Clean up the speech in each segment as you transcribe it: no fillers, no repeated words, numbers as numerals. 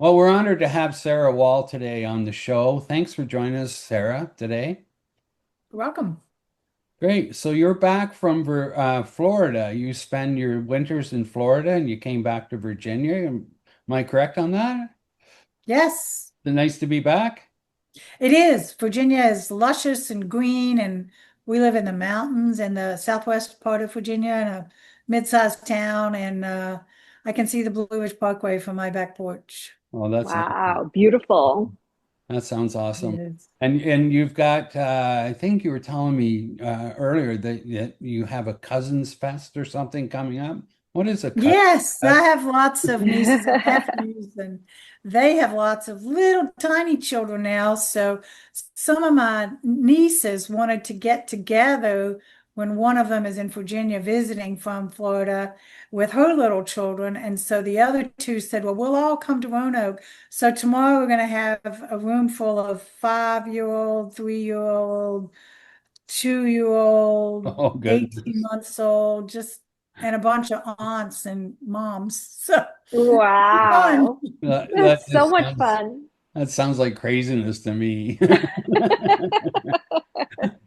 Well, we're honored to have Sarah Wall today on the show. Thanks for joining us, Sarah, today. Welcome. Great. So you're back from Florida. You spend your winters in Florida and you came back to Virginia. Am I correct on that? Yes, Nice to be back. it is. Virginia is luscious and green, and we live in the mountains in the southwest part of Virginia in a mid-sized town, and I can see the Blue Ridge Parkway from my back porch. Oh, that's nice. Wow, beautiful. That sounds awesome. It And you've got I think you were telling me earlier that you have a cousins fest or something coming up. What is a cousin Yes, I fest? have lots of nieces and nephews, and they have lots of little tiny children now. So some of my nieces wanted to get together when one of them is in Virginia visiting from Florida with her little children. And so the other two said, well, we'll all come to Roanoke. So tomorrow we're going to have a room full of 5-year-old, 3-year-old, 2-year-old, Oh, 18 goodness. months old, just and a bunch of aunts and moms. So fun. Wow. That That's so just much sounds fun. that sounds like craziness to me.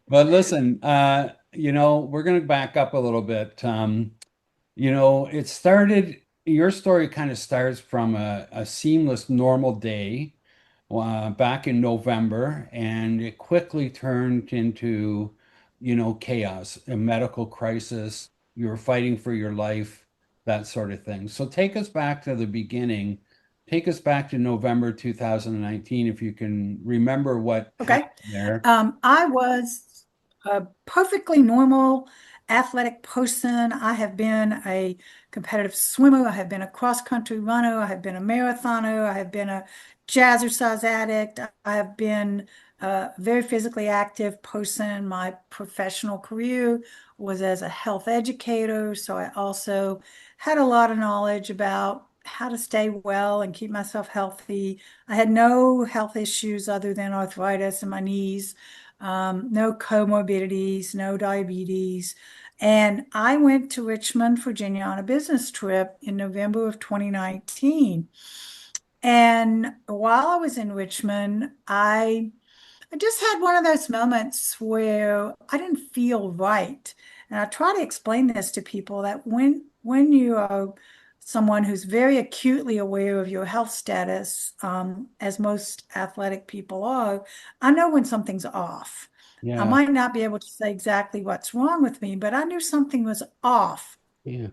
But listen, we're going to back up a little bit. It started, your story kind of starts from a seamless, normal day back in November, and it quickly turned into, chaos, a medical crisis. You were fighting for your life, that sort of thing. So take us back to the beginning. Take us back to November 2019, if you can remember what Okay. happened there. I was a perfectly normal athletic person. I have been a competitive swimmer. I have been a cross-country runner. I have been a marathoner. I have been a jazzercise addict. I have been a very physically active person. My professional career was as a health educator. So I also had a lot of knowledge about how to stay well and keep myself healthy. I had no health issues other than arthritis in my knees, no comorbidities, no diabetes. And I went to Richmond, Virginia on a business trip in November of 2019. And while I was in Richmond, I just had one of those moments where I didn't feel right. And I try to explain this to people that when you are someone who's very acutely aware of your health status, as most athletic people are, I know when something's off. I Yeah, might not be able to say exactly what's wrong with me, but I knew something was off yeah,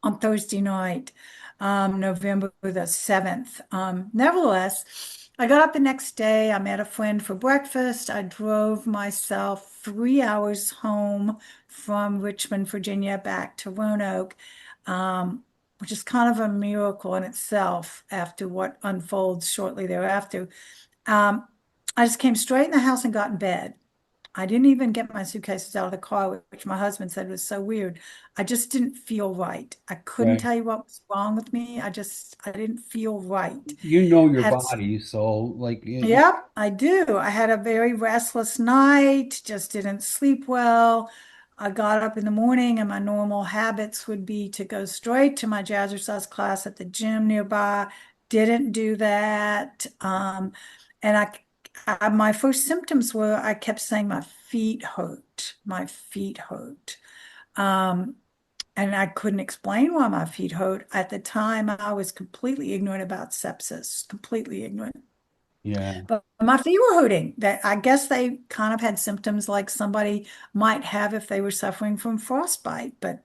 on Thursday night, November the 7th. Nevertheless, I got up the next day. I met a friend for breakfast. I drove myself 3 hours home from Richmond, Virginia, back to Roanoke, which is kind of a miracle in itself after what unfolds shortly thereafter. Um, I just came straight in the house and got in bed. I didn't even get my suitcases out of the car, which my husband said was so weird. I just didn't feel right. I couldn't right. tell you what was wrong with me. I didn't feel right. You know your Had, body, so like, yep, I do. I had a very restless night, just didn't sleep well. I got up in the morning and my normal habits would be to go straight to my jazzercise class at the gym nearby. Didn't do that. And my first symptoms were I kept saying my feet hurt. My feet hurt. Um, and I couldn't explain why my feet hurt. At the time, I was completely ignorant about sepsis, completely ignorant. yeah, But my feet were hurting. That I guess they kind of had symptoms like somebody might have if they were suffering from frostbite, but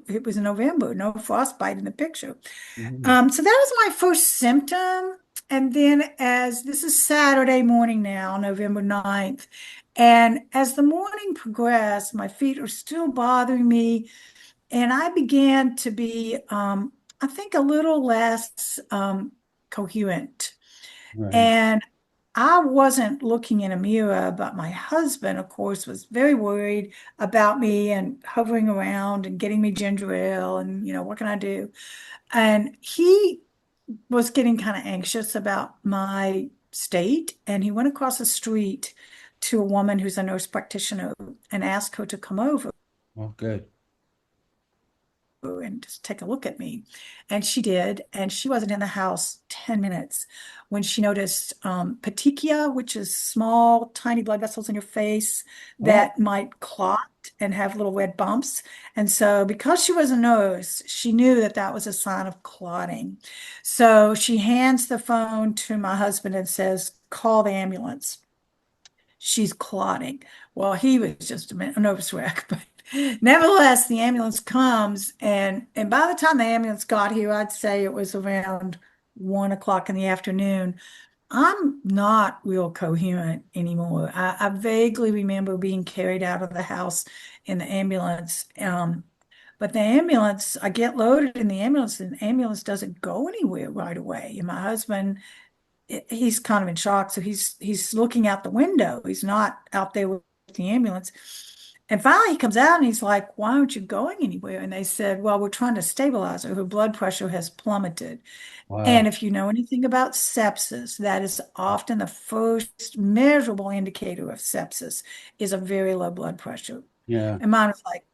it was November, no frostbite in the picture. mhm, So that was my first symptom. And then as this is Saturday morning now, November 9th, and as the morning progressed, my feet are still bothering me. And I began to be, I think, a little less coherent. right. And I wasn't looking in a mirror, but my husband, of course, was very worried about me and hovering around and getting me ginger ale and, what can I do? And he was getting kind of anxious about my state. And he went across the street to a woman who's a nurse practitioner and asked her to come over. Well, good. and just take a look at me. And she did. And she wasn't in the house 10 minutes when she noticed petechia, which is small, tiny blood vessels in your face Oh, that might clot and have little red bumps. And so, because she was a nurse, she knew that that was a sign of clotting. So she hands the phone to my husband and says, call the ambulance. She's clotting. Well, he was just a nervous wreck, but nevertheless, the ambulance comes, and by the time the ambulance got here, I'd say it was around 1 o'clock in the afternoon. I'm not real coherent anymore. I vaguely remember being carried out of the house in the ambulance. But the ambulance, I get loaded in the ambulance, and the ambulance doesn't go anywhere right away. And my husband, he's kind of in shock. So he's looking out the window. He's not out there with the ambulance. And finally he comes out and he's like, why aren't you going anywhere? And they said, well, we're trying to stabilize her. Her blood pressure has plummeted. wow. And if you know anything about sepsis, that is often the first measurable indicator of sepsis is a very low blood pressure. Yeah, And mine was like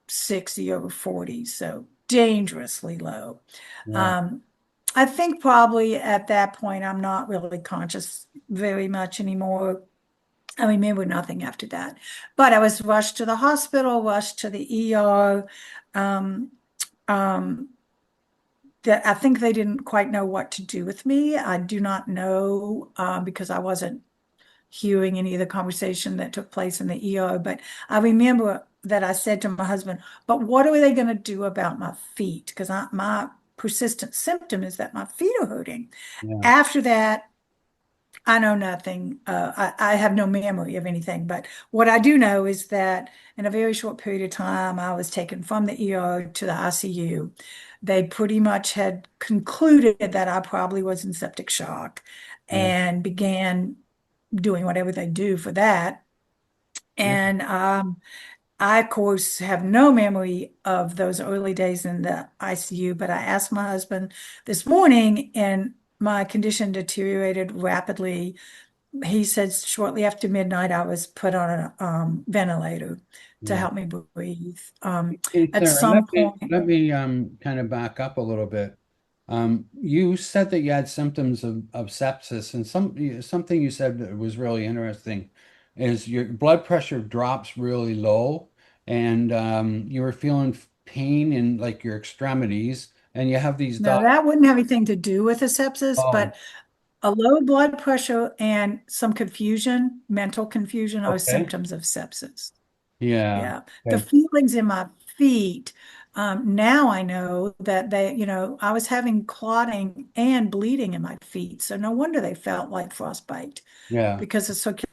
60 over 40, so dangerously low. yeah, Um, I think probably at that point, I'm not really conscious very much anymore. I remember nothing after that. But I was rushed to the hospital, rushed to the ER. Um, um, that I think they didn't quite know what to do with me. I do not know because I wasn't hearing any of the conversation that took place in the ER. But I remember that I said to my husband, but what are they going to do about my feet? Because my persistent symptom is that my feet are hurting. yeah, After that, I know nothing. I have no memory of anything. But what I do know is that in a very short period of time, I was taken from the ER to the ICU. They pretty much had concluded that I probably was in septic shock yeah, and began doing whatever they do for that. yeah, And I, of course, have no memory of those early days in the ICU, but I asked my husband this morning, and my condition deteriorated rapidly. He said shortly after midnight, I was put on a ventilator to yeah. help me breathe. Hey, At Sarah, some point, let me kind of back up a little bit. You said that you had symptoms of sepsis, and something you said that was really interesting is your blood pressure drops really low, and you were feeling pain in like your extremities, and you have these no, dots. that wouldn't have anything to do with the sepsis, Oh, but a low blood pressure and some confusion, mental confusion, are okay. symptoms of sepsis. Yeah. Yeah. The Okay. feelings in my feet, now I know that I was having clotting and bleeding in my feet. So no wonder they felt like frostbite Yeah. because the circulation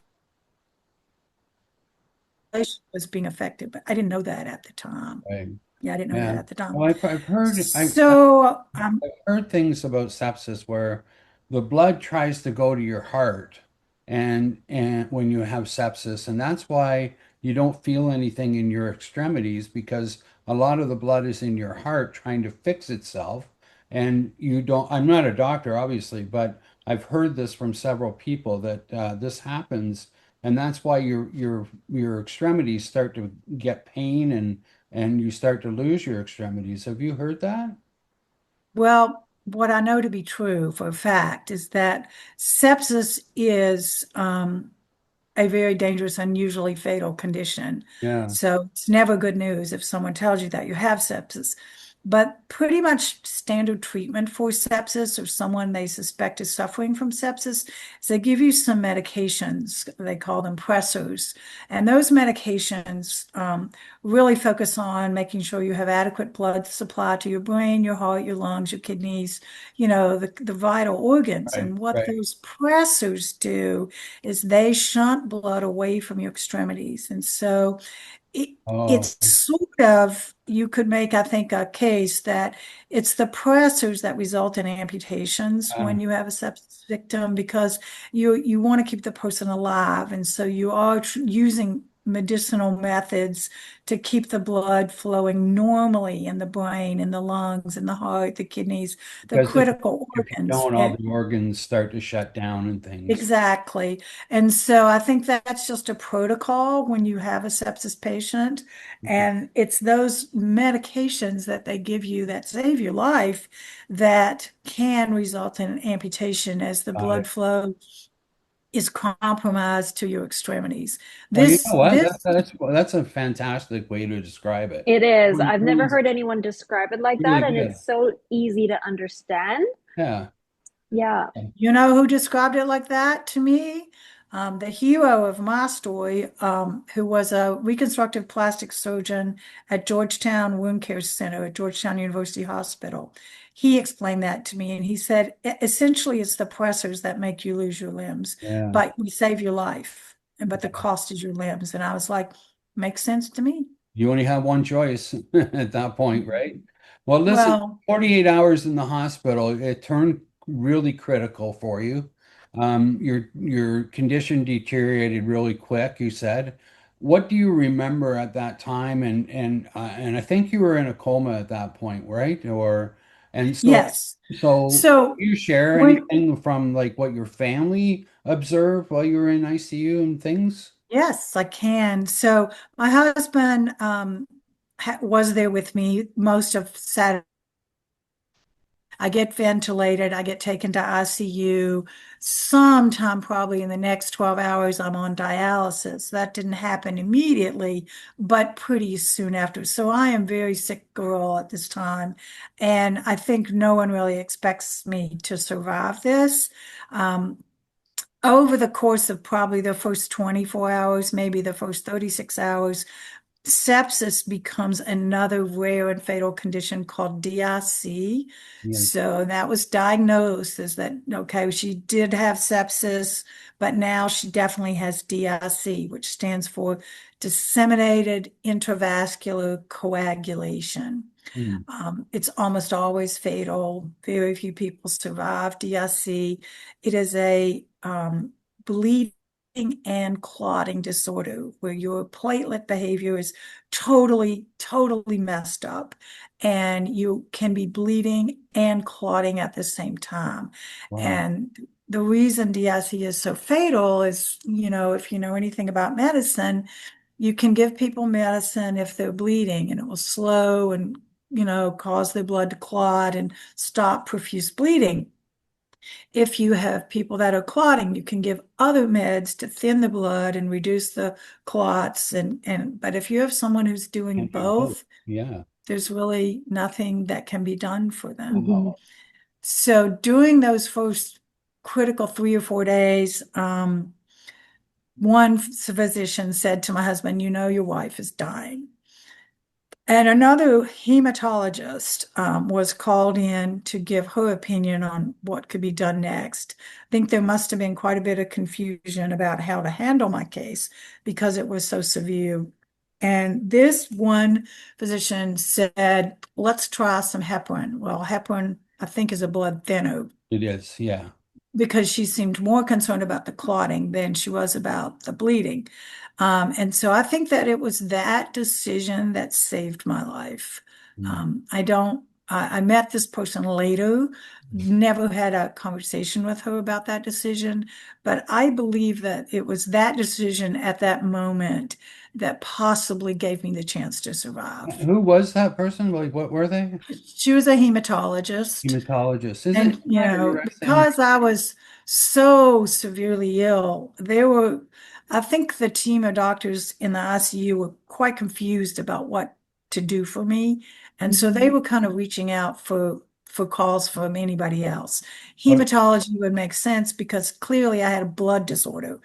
was being affected. But I didn't know that at the time. Right. Yeah, I didn't know that Yeah. at the time. Well, I've heard So, I've heard things about sepsis where the blood tries to go to your heart and when you have sepsis, and that's why you don't feel anything in your extremities because a lot of the blood is in your heart trying to fix itself. And you don't, I'm not a doctor, obviously, but I've heard this from several people that this happens, and that's why your extremities start to get pain and you start to lose your extremities. Have you heard that? well, what I know to be true for a fact is that sepsis is a very dangerous and usually fatal condition. Yeah, So it's never good news if someone tells you that you have sepsis. But pretty much standard treatment for sepsis or someone they suspect is suffering from sepsis is they give you some medications. They call them pressors. And those medications really focus on making sure you have adequate blood supply to your brain, your heart, your lungs, your kidneys, the vital organs. right, And what right. those pressors do is they shunt blood away from your extremities. And so it, Oh, it's sort of, you could make, I think, a case that it's the pressors that result in amputations uh, when you have a sepsis victim because you want to keep the person alive. And so you are using medicinal methods to keep the blood flowing normally in the brain, in the lungs, in the heart, the kidneys, the Because critical if you organs. don't, all the organs start to shut down and things. Exactly. And so I think that's just a protocol when you have a sepsis patient. And it's those medications that they give you that save your life that can result in amputation as the Got blood it. flow is compromised to your extremities. Well, you know what? This, That's a fantastic way to describe it. It is. I've never Everyone's heard anyone describe it like really that, and good. it's so easy to understand. Yeah. Yeah. you know who described it like that to me? The hero of my story, who was a reconstructive plastic surgeon at Georgetown Wound Care Center at Georgetown University Hospital. He explained that to me, and he said, Essentially, it's the pressors that make you lose your limbs, Yeah. but we save your life, but the cost is your limbs." And I was like, "Makes sense to me." You only have one choice at that point, right? Well, listen, Well, 48 hours in the hospital, it turned really critical for you. Your condition deteriorated really quick, you said. What do you remember at that time? And I think you were in a coma at that point, right? Or and yes. so So do you share when anything from like what your family observed while you were in ICU and things? Yes, I can. So my husband was there with me most of Saturday. I get ventilated, I get taken to ICU. Sometime probably in the next 12 hours, I'm on dialysis. That didn't happen immediately, but pretty soon after. So I am very sick girl at this time. And I think no one really expects me to survive this. Um, Over the course of probably the first 24 hours, maybe the first 36 hours, sepsis becomes another rare and fatal condition called DIC. Yes. So that was diagnosed as that, okay, she did have sepsis, but now she definitely has DIC, which stands for disseminated intravascular coagulation. Mm, It's almost always fatal. Very few people survive DIC. It is a bleeding and clotting disorder where your platelet behavior is totally messed up, and you can be bleeding and clotting at the same time. wow. And the reason DIC is so fatal is, if you know anything about medicine, you can give people medicine if they're bleeding and it will slow and cause their blood to clot and stop profuse bleeding. If you have people that are clotting, you can give other meds to thin the blood and reduce the clots. But if you have someone who's doing Can't do both. both, Yeah. there's really nothing that can be done for them. Hmm. Wow. So during those first critical 3 or 4 days, one physician said to my husband, your wife is dying. And another hematologist was called in to give her opinion on what could be done next. I think there must have been quite a bit of confusion about how to handle my case because it was so severe. And this one physician said, let's try some heparin. Well, heparin, I think, is a blood thinner It is. Yeah. because she seemed more concerned about the clotting than she was about the bleeding. And so I think that it was that decision that saved my life. Mm. I met this person later, never had a conversation with her about that decision, but I believe that it was that decision at that moment that possibly gave me the chance to survive. Who was that person? Like, what were they? She was a hematologist. Hematologist. Isn't And, that interesting? because I was so severely ill, I think the team of doctors in the ICU were quite confused about what to do for me. And so they were kind of reaching out for calls from anybody else. Well, Hematology would make sense because clearly I had a blood disorder.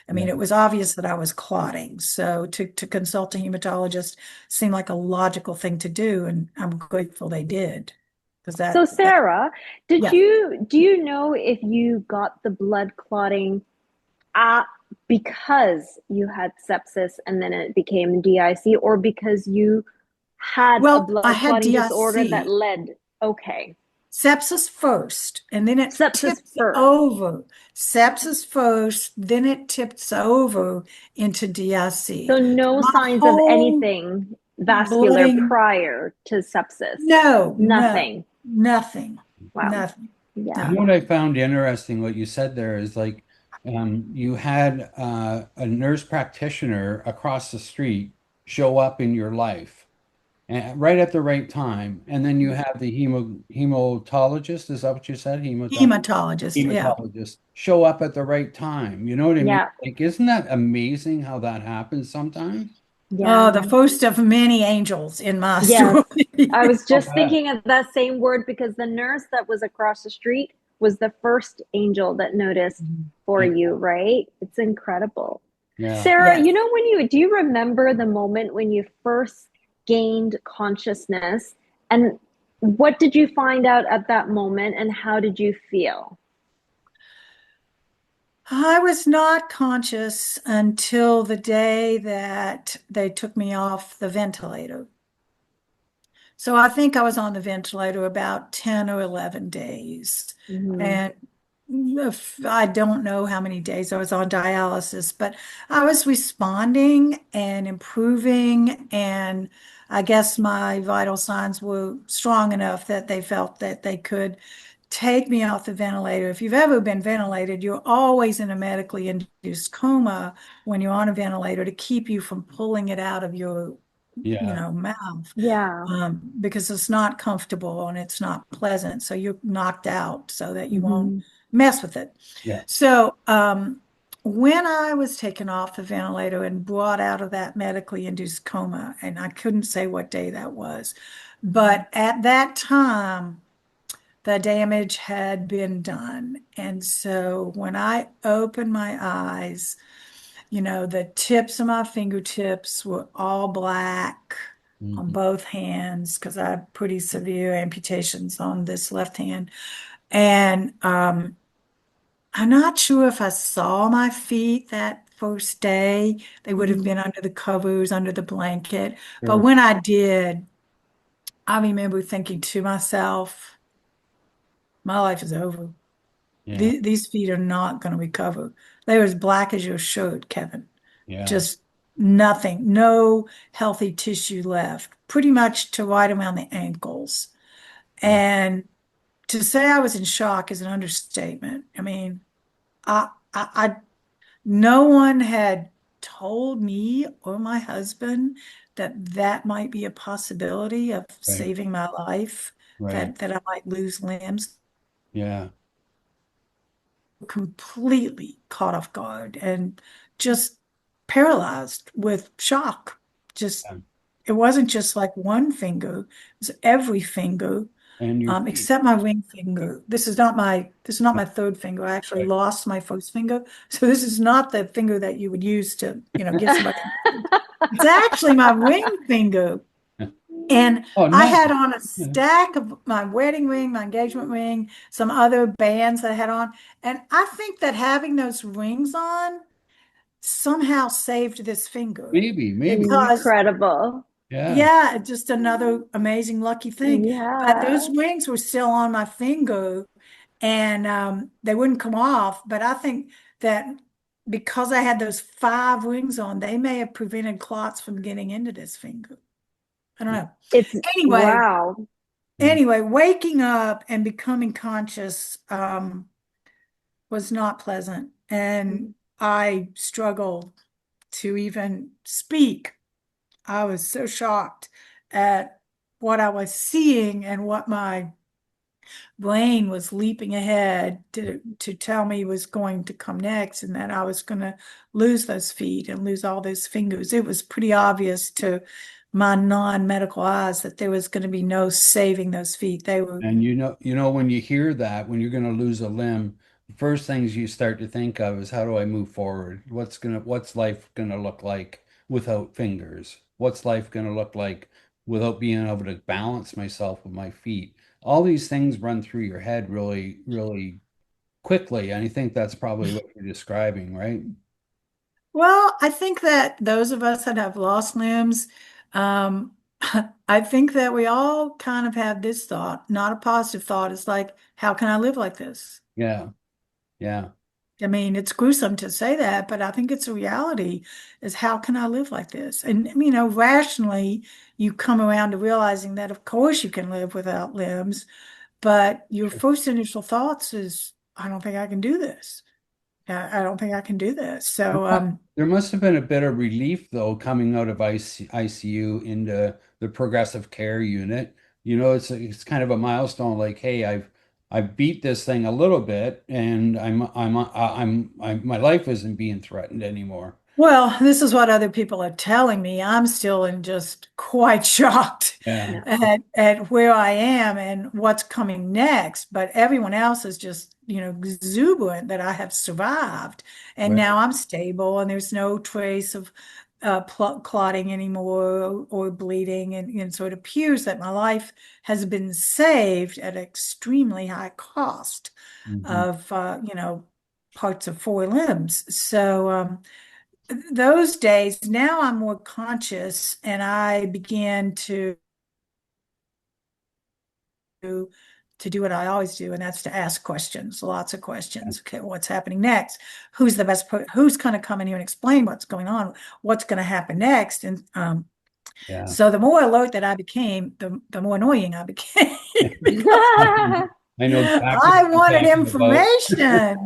I mean, yeah. it was obvious that I was clotting. So to consult a hematologist seemed like a logical thing to do. And I'm grateful they did. Because So that, Sarah, yeah. do you know if you got the blood clotting uh, because you had sepsis and then it became DIC, or because you had a Well, I blood had clotting disorder that DIC. led? Okay. sepsis first, and then it Sepsis tips first. over. Sepsis first, then it tips over into So DIC. no My signs of whole anything vascular blooding, prior to sepsis. no, no, Nothing. nothing, Wow. nothing, Yeah. You know no. what I found interesting, what you said there is like you had a nurse practitioner across the street show up in your life and right at the right time. And then you have the hematologist, is that what you said? Hematologist, yeah. Hematologist show up at the right time. You know what I mean? Yeah. Like, isn't that amazing how that happens sometimes? Oh, Yeah. the first of many angels in my Yes. story. I was I'll just bet. thinking of that same word because the nurse that was across the street was the first angel that noticed for Yeah, you, right? It's incredible. yeah. Sarah, Yes. you know, do you remember the moment when you first gained consciousness and what did you find out at that moment and how did you feel? I was not conscious until the day that they took me off the ventilator. So I think I was on the ventilator about 10 or 11 days. Hmm. And I don't know how many days I was on dialysis, but I was responding and improving. And I guess my vital signs were strong enough that they felt that they could take me off the ventilator. If you've ever been ventilated, you're always in a medically induced coma when you're on a ventilator to keep you from pulling it out of your, Yeah. mouth, Yeah. because it's not comfortable and it's not pleasant. So you're knocked out so that you won't Hmm. mess with it. Yeah. So when I was taken off the ventilator and brought out of that medically induced coma, and I couldn't say what day that was, but at that time, the damage had been done. And so when I opened my eyes, the tips of my fingertips were all black on Mhm. both hands because I have pretty severe amputations on this left hand. And I'm not sure if I saw my feet that first day. They would have Hmm. been under the covers, under the blanket. But Sure. when I did, I remember thinking to myself, my life is over. Yeah. These feet are not going to recover. They're as black as your shirt, Kevin. Yeah. Just nothing, no healthy tissue left, pretty much to right around the ankles. Yeah. And to say I was in shock is an understatement. I mean, I no one had told me or my husband that that might be a possibility of Right. saving my life, Right. that I might lose limbs. Yeah. Completely caught off guard and just paralyzed with shock. Just Yeah. it wasn't just like one finger, it was every finger, And your feet. except my ring finger. This is not my third finger. I actually Right. lost my first finger. So this is not the finger that you would use to, give somebody. It's actually my ring finger. And Oh, I nice. had on a Yeah. stack of my wedding ring, my engagement ring, some other bands that I had on. And I think that having those rings on somehow saved this finger Maybe. because, Incredible. Yeah. yeah, just another amazing lucky thing. But those Yeah. rings were still on my finger and they wouldn't come off. But I think that because I had those five rings on, they may have prevented clots from getting into this finger. I don't know. It's Anyway, wow. Yeah. waking up and becoming conscious was not pleasant, and I struggled to even speak. I was so shocked at what I was seeing and what my brain was leaping ahead to tell me was going to come next, and that I was going to lose those feet and lose all those fingers. It was pretty obvious to my non-medical eyes that there was going to be no saving those feet. They were. And when you hear that, when you're going to lose a limb, the first things you start to think of is how do I move forward? What's life gonna look like without fingers? What's life gonna look like without being able to balance myself with my feet? All these things run through your head really, really quickly. And I think that's probably what you're describing, right? Well, I think that those of us that have lost limbs, um, I think that we all kind of have this thought, not a positive thought. It's like, how can I live like this? Yeah. Yeah. I mean, it's gruesome to say that, but I think it's a reality is how can I live like this? And, rationally, you come around to realizing that, of course, you can live without limbs, but your first initial thoughts is, I don't think I can do this. I don't think I can do this. So, There must have been a bit of relief though coming out of ICU into the progressive care unit. It's kind of a milestone. Like, hey, I've beat this thing a little bit, and my life isn't being threatened anymore. well, this is what other people are telling me. I'm still in just quite shocked Yeah, Yeah. at where I am and what's coming next. But everyone else is just, exuberant that I have survived. And right. now I'm stable and there's no trace of clotting anymore or bleeding. And so it appears that my life has been saved at extremely high cost Mhm. of, parts of four limbs. So, those days, now I'm more conscious and I began to do what I always do, and that's to ask questions, lots of Yeah, questions. Okay, what's happening next? Who's the best? Who's going to come in here and explain what's going on? What's going to happen next? And yeah. so the more alert that I became, the more annoying I became because I know exactly what I you're wanted talking about. information.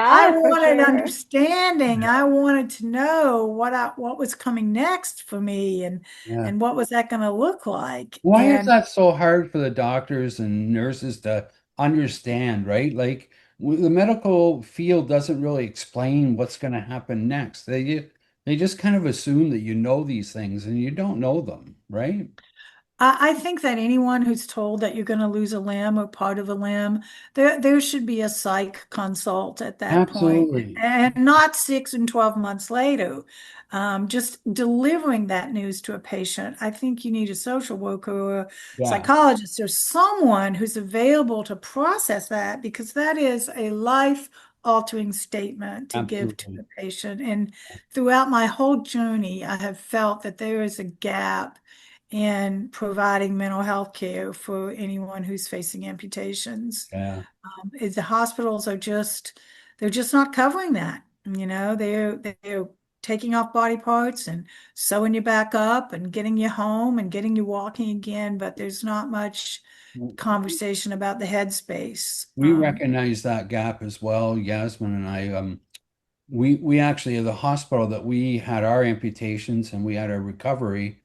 I Yeah, for wanted sure. understanding. Yeah, I wanted to know what was coming next for me yeah. and what was that going to look like. Why is And that so hard for the doctors and nurses to understand, right? Like the medical field doesn't really explain what's going to happen next. They just kind of assume that you know these things and you don't know them, right? I think that anyone who's told that you're going to lose a limb or part of a limb, there should be a psych consult at that point, Absolutely. and not 6 and 12 months later. Just delivering that news to a patient. I think you need a social worker or a Yeah, psychologist or someone who's available to process that because that is a life-altering statement to give to absolutely. the patient. And throughout my whole journey, I have felt that there is a gap in providing mental health care for anyone who's facing amputations. Yeah. The hospitals they're just not covering that. They're taking off body parts and sewing you back up and getting you home and getting you walking again, but there's not much conversation about the headspace. We recognize that gap as well, Yasmin and I. We actually at the hospital that we had our amputations and we had our recovery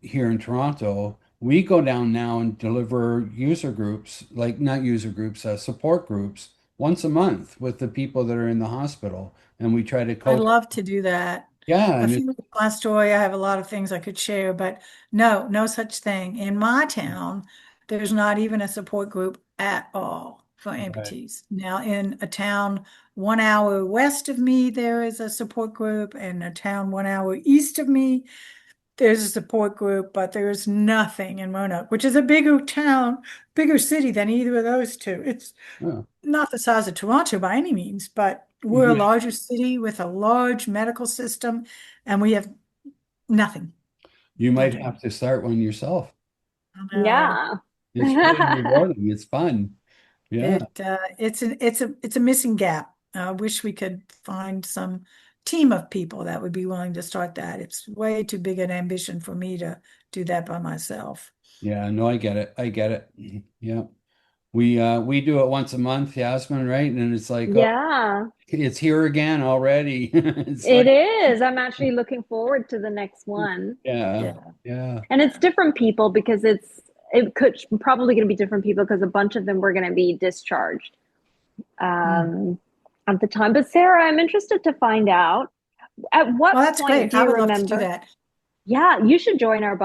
here in Toronto. We go down now and deliver user groups, like not user groups, support groups once a month with the people that are in the hospital, and we try to I'd coach. love to do that. Yeah, I and feel like my story, I have a lot of things I could share, but no, no such thing. In my town, there's not even a support group at all for right. amputees. Now, in a town 1 hour west of me, there is a support group, and a town 1 hour east of me, there's a support group, but there is nothing in Roanoke, which is a bigger town, bigger city than either of those two. It's Oh, not the size of Toronto by any means, but we're a you, larger city with a large medical system, and we have nothing, you might nothing. have to start one yourself. I know Yeah. It's really rewarding. It's fun. Yeah, it's a missing gap. I wish we could find some team of people that would be willing to start that. It's way too big an ambition for me to do that by myself. yeah. No, I get it. I get it. Yeah. We do it once a month, Yasmin, right? And it's like, oh, Yeah, it's here again already. It's it like, is. I'm actually looking forward to the next one. yeah, Yeah. yeah, And it's different people because it could probably going to be different people because a bunch of them were going to be discharged Hmm. um, at the time. But Sarah, I'm interested to find out at what Well, that's point great. do I you would love to do remember? that. Yeah, you should join our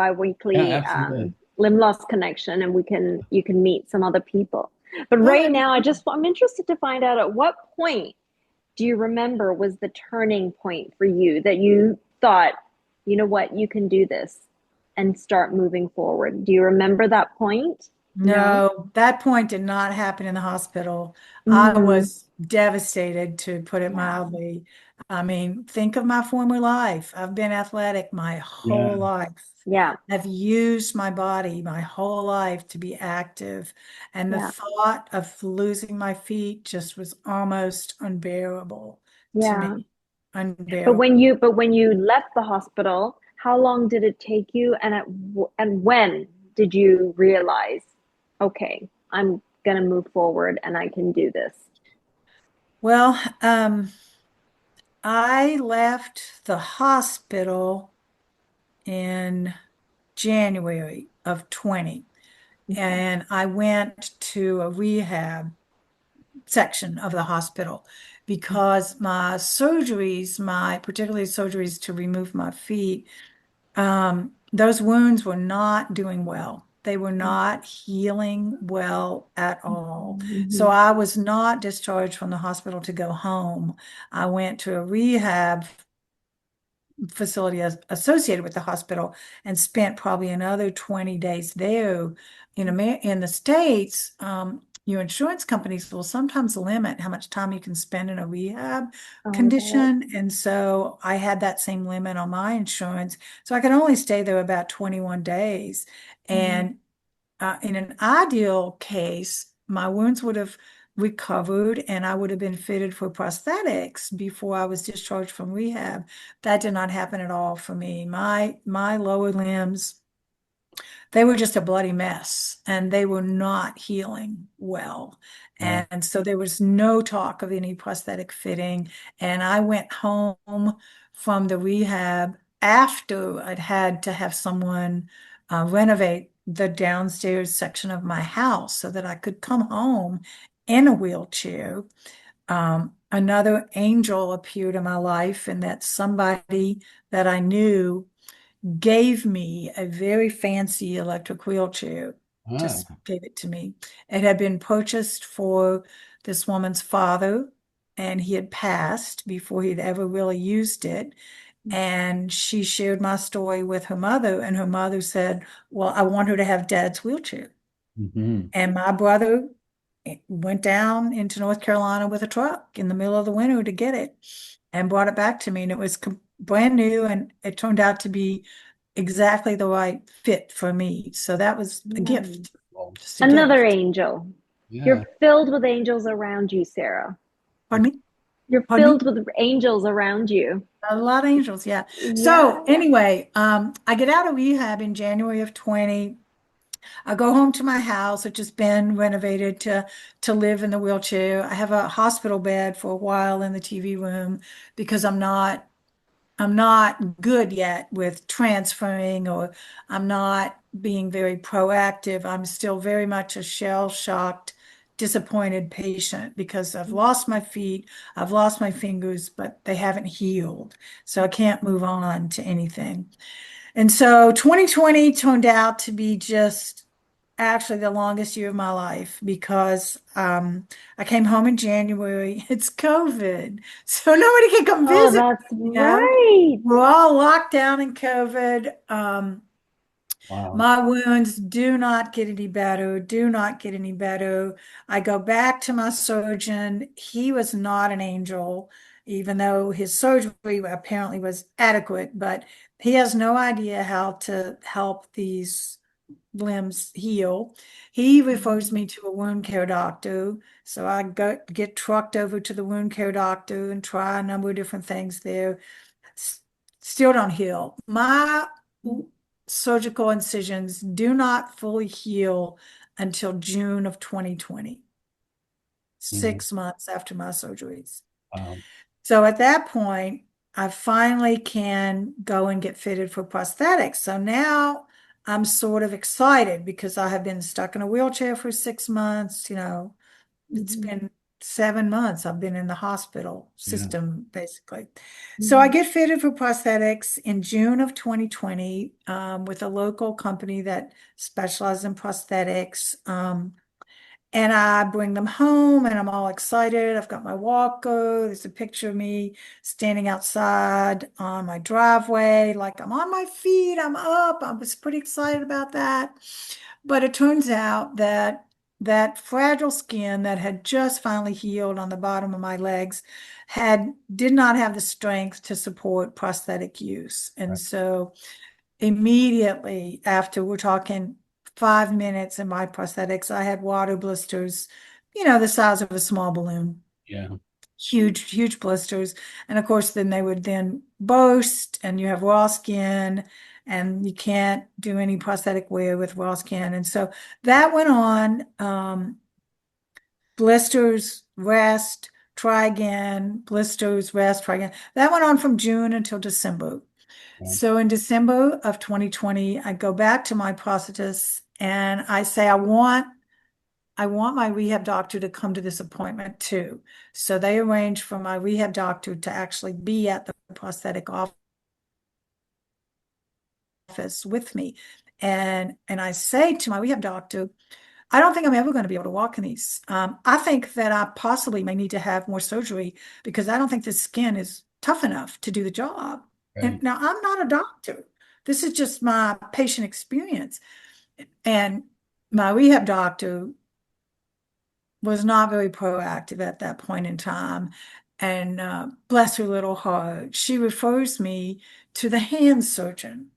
yeah, bi-weekly absolutely. limb loss connection, and we can you can meet some other people. But Oh, right that'd be now, fun. I'm interested to find out at what point do you remember was the turning point for you that you thought, you know what, you can do this and start moving forward? Do you remember that point? No? No, that point did not happen in the hospital. I Mm, was devastated, to put it Yeah. mildly. I mean, think of my former life. I've been athletic my Yeah. whole life. Yeah. I've used my body my whole life to be active. And the Yeah. thought of losing my feet just was almost unbearable to Yeah. me. Unbearable. But when you left the hospital, how long did it take you, and when did you realize, okay, I'm gonna move forward and I can do this? Well, I left the hospital in January of 20, Okay. and I went to a rehab section of the hospital because my surgeries, my particularly surgeries to remove my feet, those wounds were not doing well. They were not healing well at all. So Mhm. I was not discharged from the hospital to go home. I went to a rehab facility associated with the hospital and spent probably another 20 days there. In the States, your insurance companies will sometimes limit how much time you can spend in a rehab Oh, that. condition. And so I had that same limit on my insurance. So I could only stay there about 21 days. Mm. And in an ideal case, my wounds would have recovered and I would have been fitted for prosthetics before I was discharged from rehab. That did not happen at all for me. My lower limbs, they were just a bloody mess and they were not healing well. Wow. And so there was no talk of any prosthetic fitting. And I went home from the rehab after I'd had to have someone renovate the downstairs section of my house so that I could come home in a wheelchair. Another angel appeared in my life, and that somebody that I knew gave me a very fancy electric wheelchair, just Ah. gave it to me. It had been purchased for this woman's father, and he had passed before he'd ever really used it. And she shared my story with her mother, and her mother said, well, I want her to have dad's wheelchair. Hmm. And my brother went down into North Carolina with a truck in the middle of the winter to get it and brought it back to me. And it was brand new, and it turned out to be exactly the right fit for me. So that was a Yeah. gift, Well, just a Another gift. angel. yeah. You're filled with angels around you, Sarah. Pardon me? You're Pardon me? filled with angels around you. A lot of angels, yeah. So Yeah. anyway, I get out of rehab in January of 20. I go home to my house, which has been renovated to live in the wheelchair. I have a hospital bed for a while in the TV room because I'm not good yet with transferring, or I'm not being very proactive. I'm still very much a shell-shocked, disappointed patient because I've lost my feet, I've lost my fingers, but they haven't healed. So I can't move on to anything. And so 2020 turned out to be just actually the longest year of my life because I came home in January. It's COVID, so nobody can come Oh, visit. that's You know, right. we're all locked down in COVID. Wow. My wounds do not get any better, do not get any better. I go back to my surgeon. He was not an angel, even though his surgery apparently was adequate, but he has no idea how to help these limbs heal. He refers me to a wound care doctor. So I get trucked over to the wound care doctor and try a number of different things there. S- Still don't heal. My surgical incisions do not fully heal until June of 2020, Mhm. 6 months after my surgeries. Wow. So at that point, I finally can go and get fitted for prosthetics. So now I'm sort of excited because I have been stuck in a wheelchair for 6 months. It's Mhm. been 7 months I've been in the hospital Yeah. system, basically. So I Mhm. get fitted for prosthetics in June of 2020 with a local company that specializes in prosthetics. And I bring them home and I'm all excited. I've got my walker. There's a picture of me standing outside on my driveway, like I'm on my feet, I'm up. I was pretty excited about that. But it turns out that that fragile skin that had just finally healed on the bottom of my legs did not have the strength to support prosthetic use. And Right. so immediately after, we're talking 5 minutes in my prosthetics, I had water blisters, the size of a small balloon, Yeah. huge, huge blisters. And of course, then they would then burst, and you have raw skin, and you can't do any prosthetic wear with raw skin. And so that went on. Blisters, rest, try again, blisters, rest, try again. That went on from June until December. Yeah. So in December of 2020, I go back to my prosthetist and I say, I want my rehab doctor to come to this appointment too. So they arranged for my rehab doctor to actually be at the prosthetic office with me. And I say to my rehab doctor, I don't think I'm ever going to be able to walk in these. I think that I possibly may need to have more surgery because I don't think the skin is tough enough to do the job. And Right. now I'm not a doctor. This is just my patient experience. And my rehab doctor was not very proactive at that point in time. And bless her little heart, she refers me to the hand surgeon.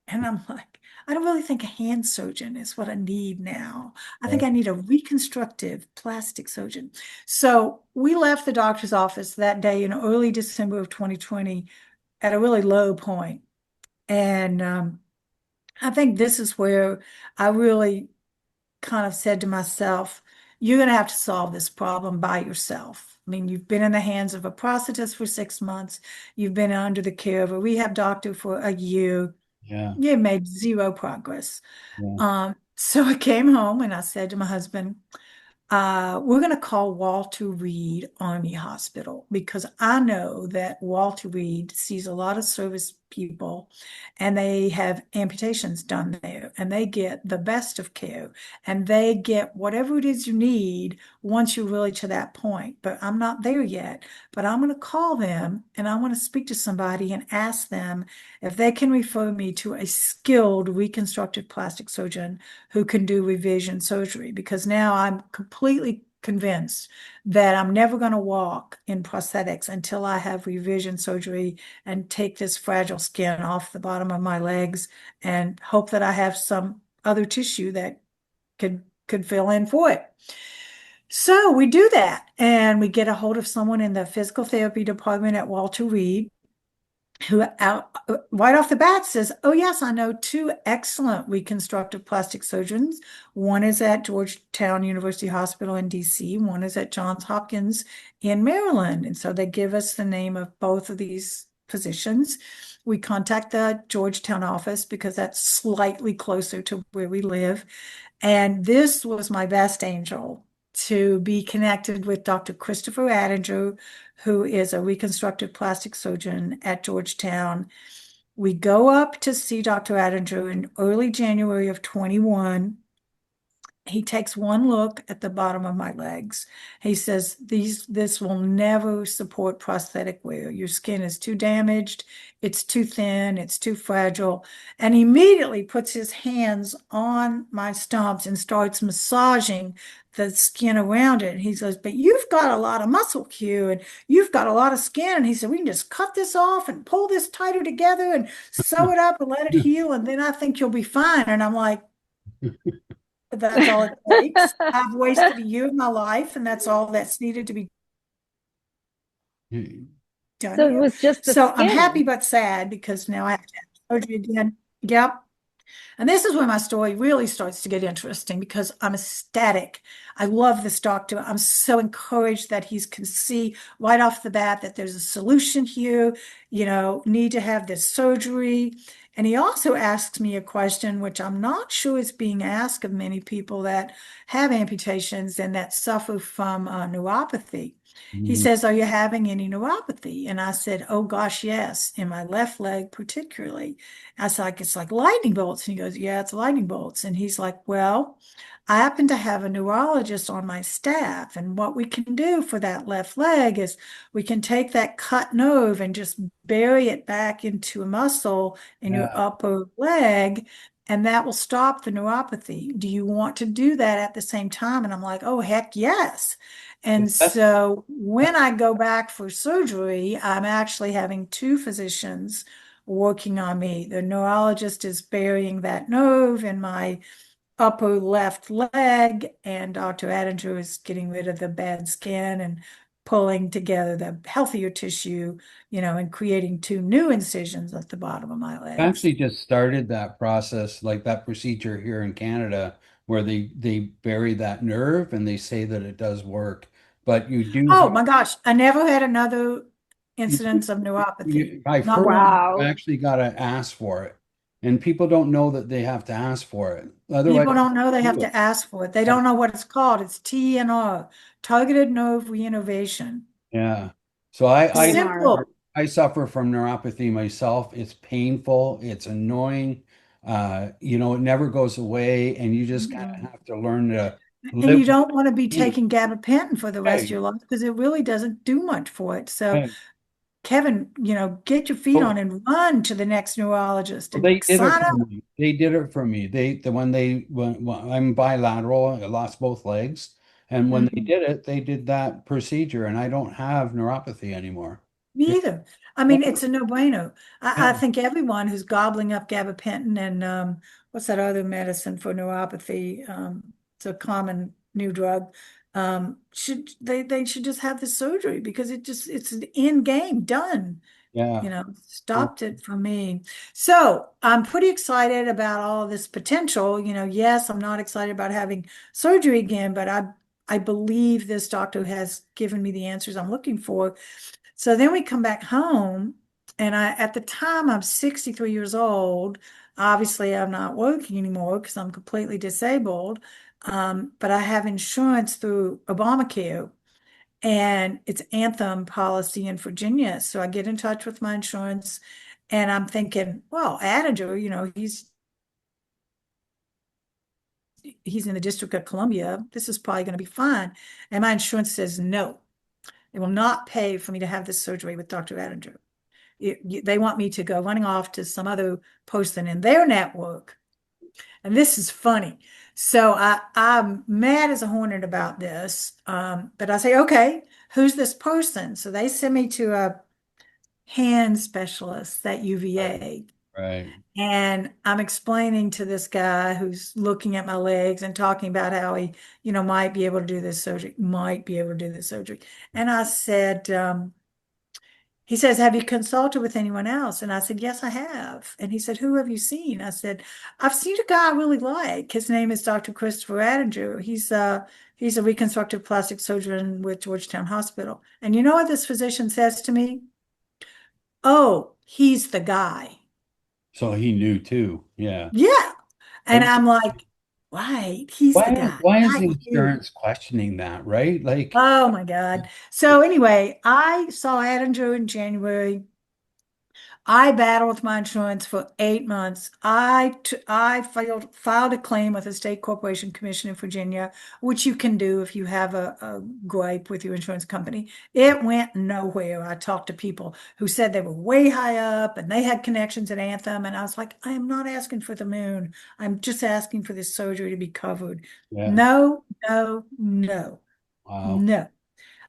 And I'm like, I don't really think a hand surgeon is what I need now. I think Right. I need a reconstructive plastic surgeon. So we left the doctor's office that day in early December of 2020 at a really low point. And I think this is where I really kind of said to myself, you're going to have to solve this problem by yourself. I mean, you've been in the hands of a prosthetist for 6 months. You've been under the care of a rehab doctor for a year. Yeah. You made zero progress. Yeah. So I came home and I said to my husband, we're going to call Walter Reed Army Hospital because I know that Walter Reed sees a lot of service people and they have amputations done there and they get the best of care and they get whatever it is you need once you're really to that point. But I'm not there yet. But I'm going to call them and I want to speak to somebody and ask them if they can refer me to a skilled reconstructive plastic surgeon who can do revision surgery because now I'm completely convinced that I'm never going to walk in prosthetics until I have revision surgery and take this fragile skin off the bottom of my legs and hope that I have some other tissue that could fill in for it. So we do that and we get a hold of someone in the physical therapy department at Walter Reed who right off the bat says, oh, yes, I know two excellent reconstructive plastic surgeons. One is at Georgetown University Hospital in DC, one is at Johns Hopkins in Maryland. And so they give us the name of both of these physicians. We contact the Georgetown office because that's slightly closer to where we live. And this was my best angel to be connected with Dr. Christopher Addinger, who is a reconstructive plastic surgeon at Georgetown. We go up to see Dr. Addinger in early January of 21. He takes one look at the bottom of my legs. He says, this will never support prosthetic wear. Your skin is too damaged, it's too thin, it's too fragile. And he immediately puts his hands on my stumps and starts massaging the skin around it. And he says, but you've got a lot of muscle, Q, and you've got a lot of skin. And he said, we can just cut this off and pull this tighter together and sew it up and let it heal. And then I think you'll be fine. And I'm like, that's all it takes. I've wasted a year of my life, and that's all that's needed to be done So it here. was just the So I'm happy skin. but sad because now I have to have surgery again. Yep. And this is where my story really starts to get interesting because I'm ecstatic. I love this doctor. I'm so encouraged that he can see right off the bat that there's a solution here, need to have this surgery. And he also asks me a question, which I'm not sure is being asked of many people that have amputations and that suffer from neuropathy. He Mhm. says, are you having any neuropathy? And I said, oh gosh, yes, in my left leg particularly. I was like, it's like lightning bolts. And he goes, yeah, it's lightning bolts. And he's like, well, I happen to have a neurologist on my staff. And what we can do for that left leg is we can take that cut nerve and just bury it back into a muscle in your Yeah. upper leg. and that will stop the neuropathy. Do you want to do that at the same time? And I'm like, oh, heck yes. And That's so when I go back for surgery, I'm actually having two physicians working on me. The neurologist is burying that nerve in my upper left leg, and Dr. Adinger is getting rid of the bad skin and pulling together the healthier tissue, and creating two new incisions at the bottom of my legs. actually just started that process, like that procedure here in Canada, where they bury that nerve and they say that it does work. But you do Oh have my gosh, I never had another you, incidence of neuropathy. I've Not heard one. you Wow. actually got to ask for it, and people don't know that they have to ask for it. Otherwise, People don't know they have do it. to ask for it. They don't know what it's called. It's TNR, targeted nerve reinnervation. Yeah. So I TNR. Simple. I suffer from neuropathy myself. It's painful. It's annoying. It never goes away, and you just kind of Mm-mm. have to learn to And live you with don't want to be it. taking gabapentin for the rest of Right. your life because it really doesn't do much for it. So, Right. Kevin, get your feet on So and run to the next neurologist so and they did it sign for up. me. They did it for me. When I'm bilateral, I lost both legs, and when they Mhm. did it, they did that procedure, and I don't have neuropathy anymore. Me Yeah. either. I mean, it's a no-brainer. I Yeah. think everyone who's gobbling up gabapentin and what's that other medicine for neuropathy? It's a common new drug. Should they should just have the surgery because it's an end game done. Yeah. Stopped it for me. So I'm pretty excited about all of this potential. Yes, I'm not excited about having surgery again, but I believe this doctor has given me the answers I'm looking for. So then we come back home, and at the time I'm 63 years old. Obviously, I'm not working anymore because I'm completely disabled. But I have insurance through Obamacare, and it's Anthem policy in Virginia. So I get in touch with my insurance, and I'm thinking, well, Adinger, he's in the District of Columbia. This is probably going to be fine. And my insurance says no, they will not pay for me to have this surgery with Dr. Adinger. They want me to go running off to some other person in their network. And this is funny. So I'm mad as a hornet about this. But I say, okay, who's this person? So they send me to a hand specialist at Right. UVA. Right. And I'm explaining to this guy who's looking at my legs and talking about how he, might be able to do this surgery, might be able to do this surgery. And I said, he says, have you consulted with anyone else? And I said, yes, I have. And he said, who have you seen? I said, I've seen a guy I really like. His name is Dr. Christopher Adinger. He's a reconstructive plastic surgeon with Georgetown Hospital. And you know what this physician says to me? Oh, he's the guy. So he knew too. Yeah. Yeah. And But I'm like, right, he's the guy, why is not the you. insurance questioning that, right? Like, Oh my God. So anyway, I saw Adinger in January. I battled with my insurance for 8 months. I filed a claim with the State Corporation Commission in Virginia, which you can do if you have a gripe with your insurance company. It went nowhere. I talked to people who said they were way high up and they had connections at Anthem. And I was like, I am not asking for the moon. I'm just asking for this surgery to be covered. yeah. No, no, no, Wow. no.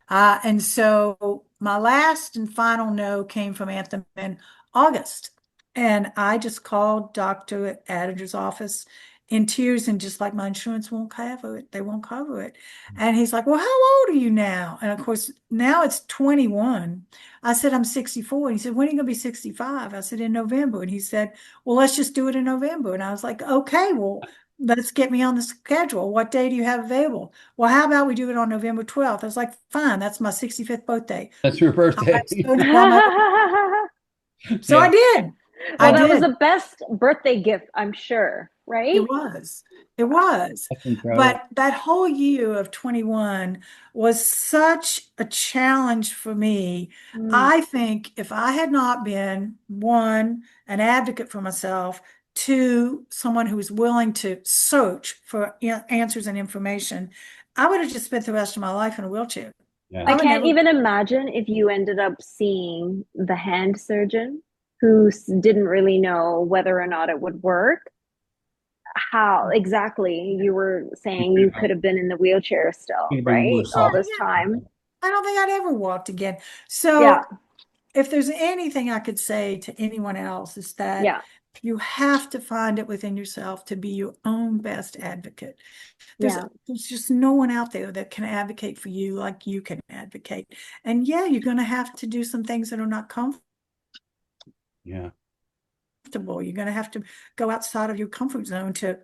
And so my last and final no came from Anthem in August. And I just called Dr. Adinger's office in tears and just like my insurance won't cover it. They won't cover it. And he's like, well, how old are you now? And of course, now it's 21. I said, I'm 64. And he said, when are you going to be 65? I said, in November. And he said, well, let's just do it in November. And I was like, okay, well, let's get me on the schedule. What day do you have available? Well, how about we do it on November 12th? I was like, fine, that's my 65th birthday. That's your I'll have birthday. surgery on my, so I Yeah. did. I Well, that was did. the best birthday gift, I'm sure, It right? was. It was. That's incredible. But that whole year of 21 was such a challenge for me. Mm. I think if I had not been, one, an advocate for myself, two, someone who was willing to search for answers and information, I would have just spent the rest of my life in a wheelchair. I I Yeah. would can't never. even imagine if you ended up seeing the hand surgeon who didn't really know whether or not it would work. how exactly you were You saying you could have been in the wheelchair still, could bring right? All yourself. this Yeah, time. I don't think I'd ever walked again. Yeah, So if there's anything I could say to anyone else is that yeah, you have to find it within yourself to be your own best advocate. There's yeah, there's just no one out there that can advocate for you like you can advocate. And yeah, you're going to have to do some things that are not Yeah. comfortable. You're going to have to go outside of your comfort zone to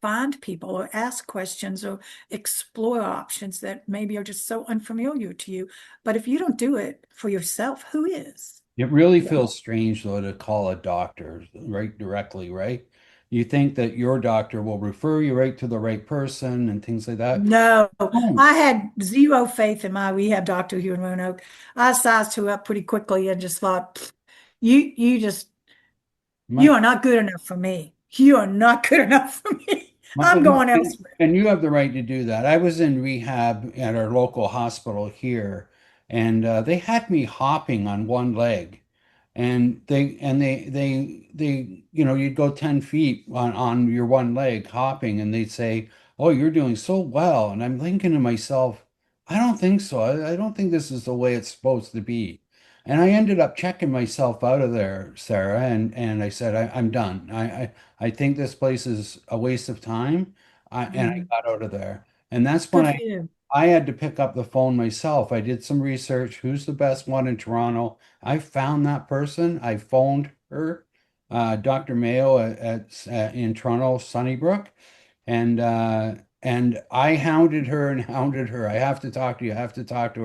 find people or ask questions or explore options that maybe are just so unfamiliar to you. But if you don't do it for yourself, who is? It really feels strange though to call a doctor right directly, right? You think that your doctor will refer you right to the right person and things like that. No, Oh, I had zero faith in my rehab doctor here in Roanoke. I sized her up pretty quickly and just thought, you just, you my, are not good enough for me. You are not good enough for me. I'm going elsewhere. and you have the right to do that. I was in rehab at our local hospital here, and they had me hopping on one leg. And they you'd go 10 feet on your one leg hopping, and they'd say, "Oh, you're doing so well." And I'm thinking to myself, I don't think so. I don't think this is the way it's supposed to be. And I ended up checking myself out of there, Sarah, and I said, I'm done. I think this place is a waste of time. And I Mm, got out of there. And that's when good for you. I had to pick up the phone myself. I did some research. Who's the best one in Toronto? I found that person. I phoned her, Dr. Mayo at in Toronto, Sunnybrook, and I hounded her and hounded her. I have to talk to you. I have to talk to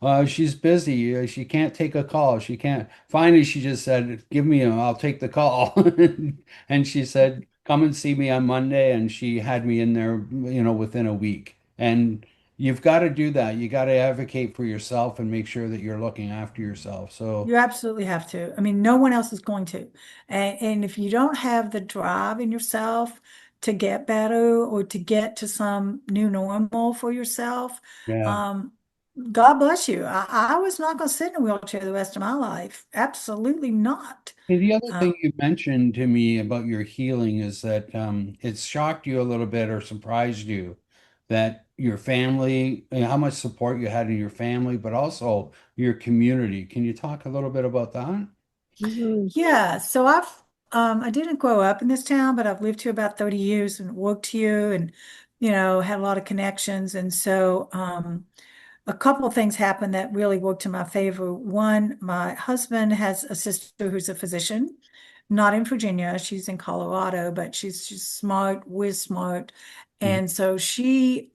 her. She's busy. She can't take a call. She can't. Finally, she just said, "Give me a. I'll take the call." And she said, "Come and see me on Monday." And she had me in there, within a week. And you've got to do that. You got to advocate for yourself and make sure that you're looking after yourself. So, You absolutely have to. I mean, no one else is going to. And if you don't have the drive in yourself to get better or to get to some new normal for yourself, yeah. um, God bless you. I was not going to sit in a wheelchair the rest of my life. Absolutely not. Hey, the other Uh, thing you mentioned to me about your healing is that it's shocked you a little bit or surprised you that your family, how much support you had in your family, but also your community. Can you talk a little bit about that? hmm, yeah, so I didn't grow up in this town, but I've lived here about 30 years and worked here and, had a lot of connections. And so a couple of things happened that really worked in my favor. One, my husband has a sister who's a physician, not in Virginia. She's in Colorado, but she's smart, whiz smart. Mhm. And so she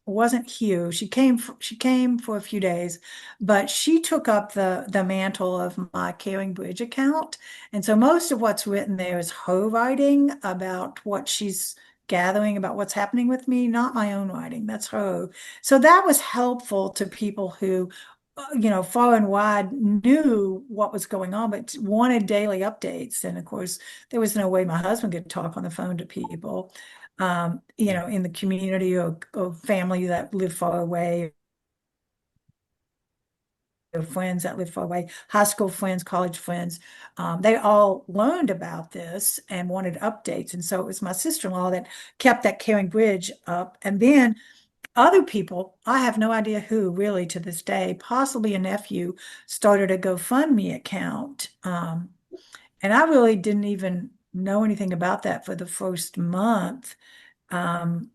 wasn't here. She came for a few days, but she took up the mantle of my Caring Bridge account. And so most of what's written there is her writing about what she's gathering about what's happening with me, not my own writing. That's her. So that was helpful to people who, far and wide knew what was going on, but wanted daily updates. And of course, there was no way my husband could talk on the phone to people, in the community or family that lived far away, or friends that lived far away, high school friends, college friends. They all learned about this and wanted updates. And so it was my sister-in-law that kept that Caring Bridge up. And then other people, I have no idea who really to this day, possibly a nephew, started a GoFundMe account. And I really didn't even know anything about that for the first month. Um,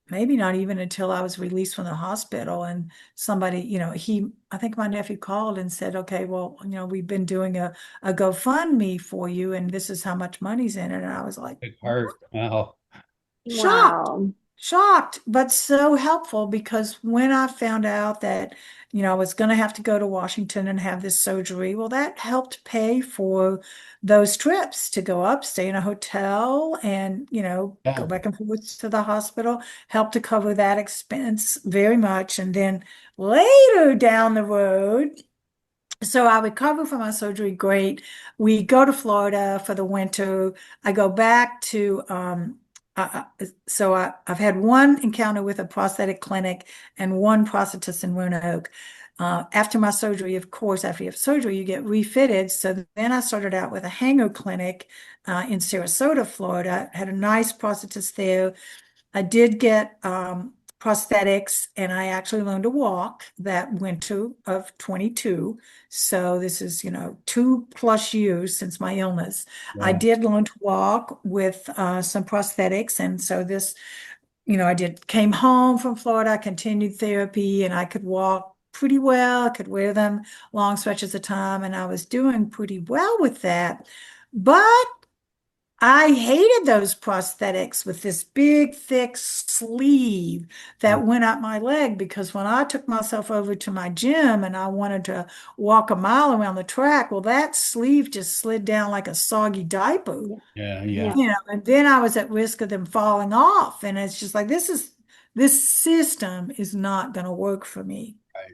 Maybe not even until I was released from the hospital and somebody, I think my nephew called and said, okay, well, we've been doing a GoFundMe for you and this is how much money's in it. And I was like, Big heart. Wow. shocked, wow. shocked, but so helpful because when I found out that, I was going to have to go to Washington and have this surgery, well, that helped pay for those trips to go up, stay in a hotel, and, go Yeah. back and forth to the hospital, helped to cover that expense very much. And then later down the road, so I recover from my surgery, great. We go to Florida for the winter. I go back to I've had one encounter with a prosthetic clinic and one prosthetist in Roanoke. After my surgery, of course, after you have surgery, you get refitted. So then I started out with a hanger clinic in Sarasota, Florida. Had a nice prosthetist there. I did get prosthetics and I actually learned to walk that winter of 22. So this is, 2+ years since my illness. I Yeah. did learn to walk with some prosthetics. And so this, I came home from Florida, continued therapy, and I could walk pretty well. I could wear them long stretches of time, and I was doing pretty well with that. But I hated those prosthetics with this big, thick sleeve Mm. that went up my leg because when I took myself over to my gym and I wanted to walk a mile around the track, well, that sleeve just slid down like a soggy diaper, Yeah. Yeah. Yeah. Yeah. and then I was at risk of them falling off. And it's just like, this system is not going to work for me. Right.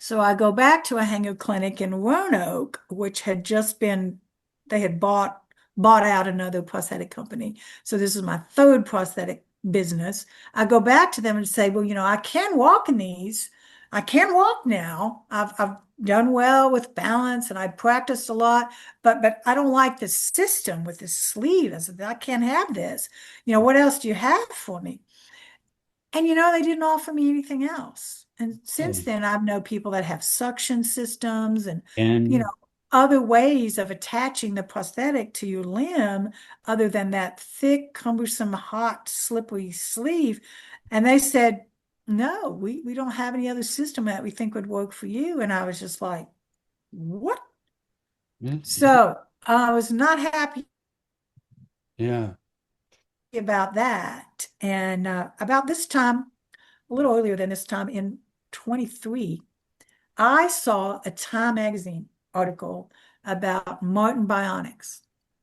So I go back to a hanger clinic in Roanoke, which had just been, they had bought out another prosthetic company. So this is my third prosthetic business. I go back to them and say, well, I can walk in these. I can walk now. I've done well with balance and I practiced a lot, but I don't like this system with this sleeve. I said, I can't have this. What else do you have for me? And they didn't offer me anything else. And since Oh, then, I've known people that have suction systems and, you know, and other ways of attaching the prosthetic to your limb other than that thick, cumbersome, hot, slippery sleeve. And they said, no, we don't have any other system that we think would work for you. And I was just like, what? it's- So I was not happy yeah. about that. And about this time, a little earlier than this time in 23, I saw a Time magazine article about Martin Bionics.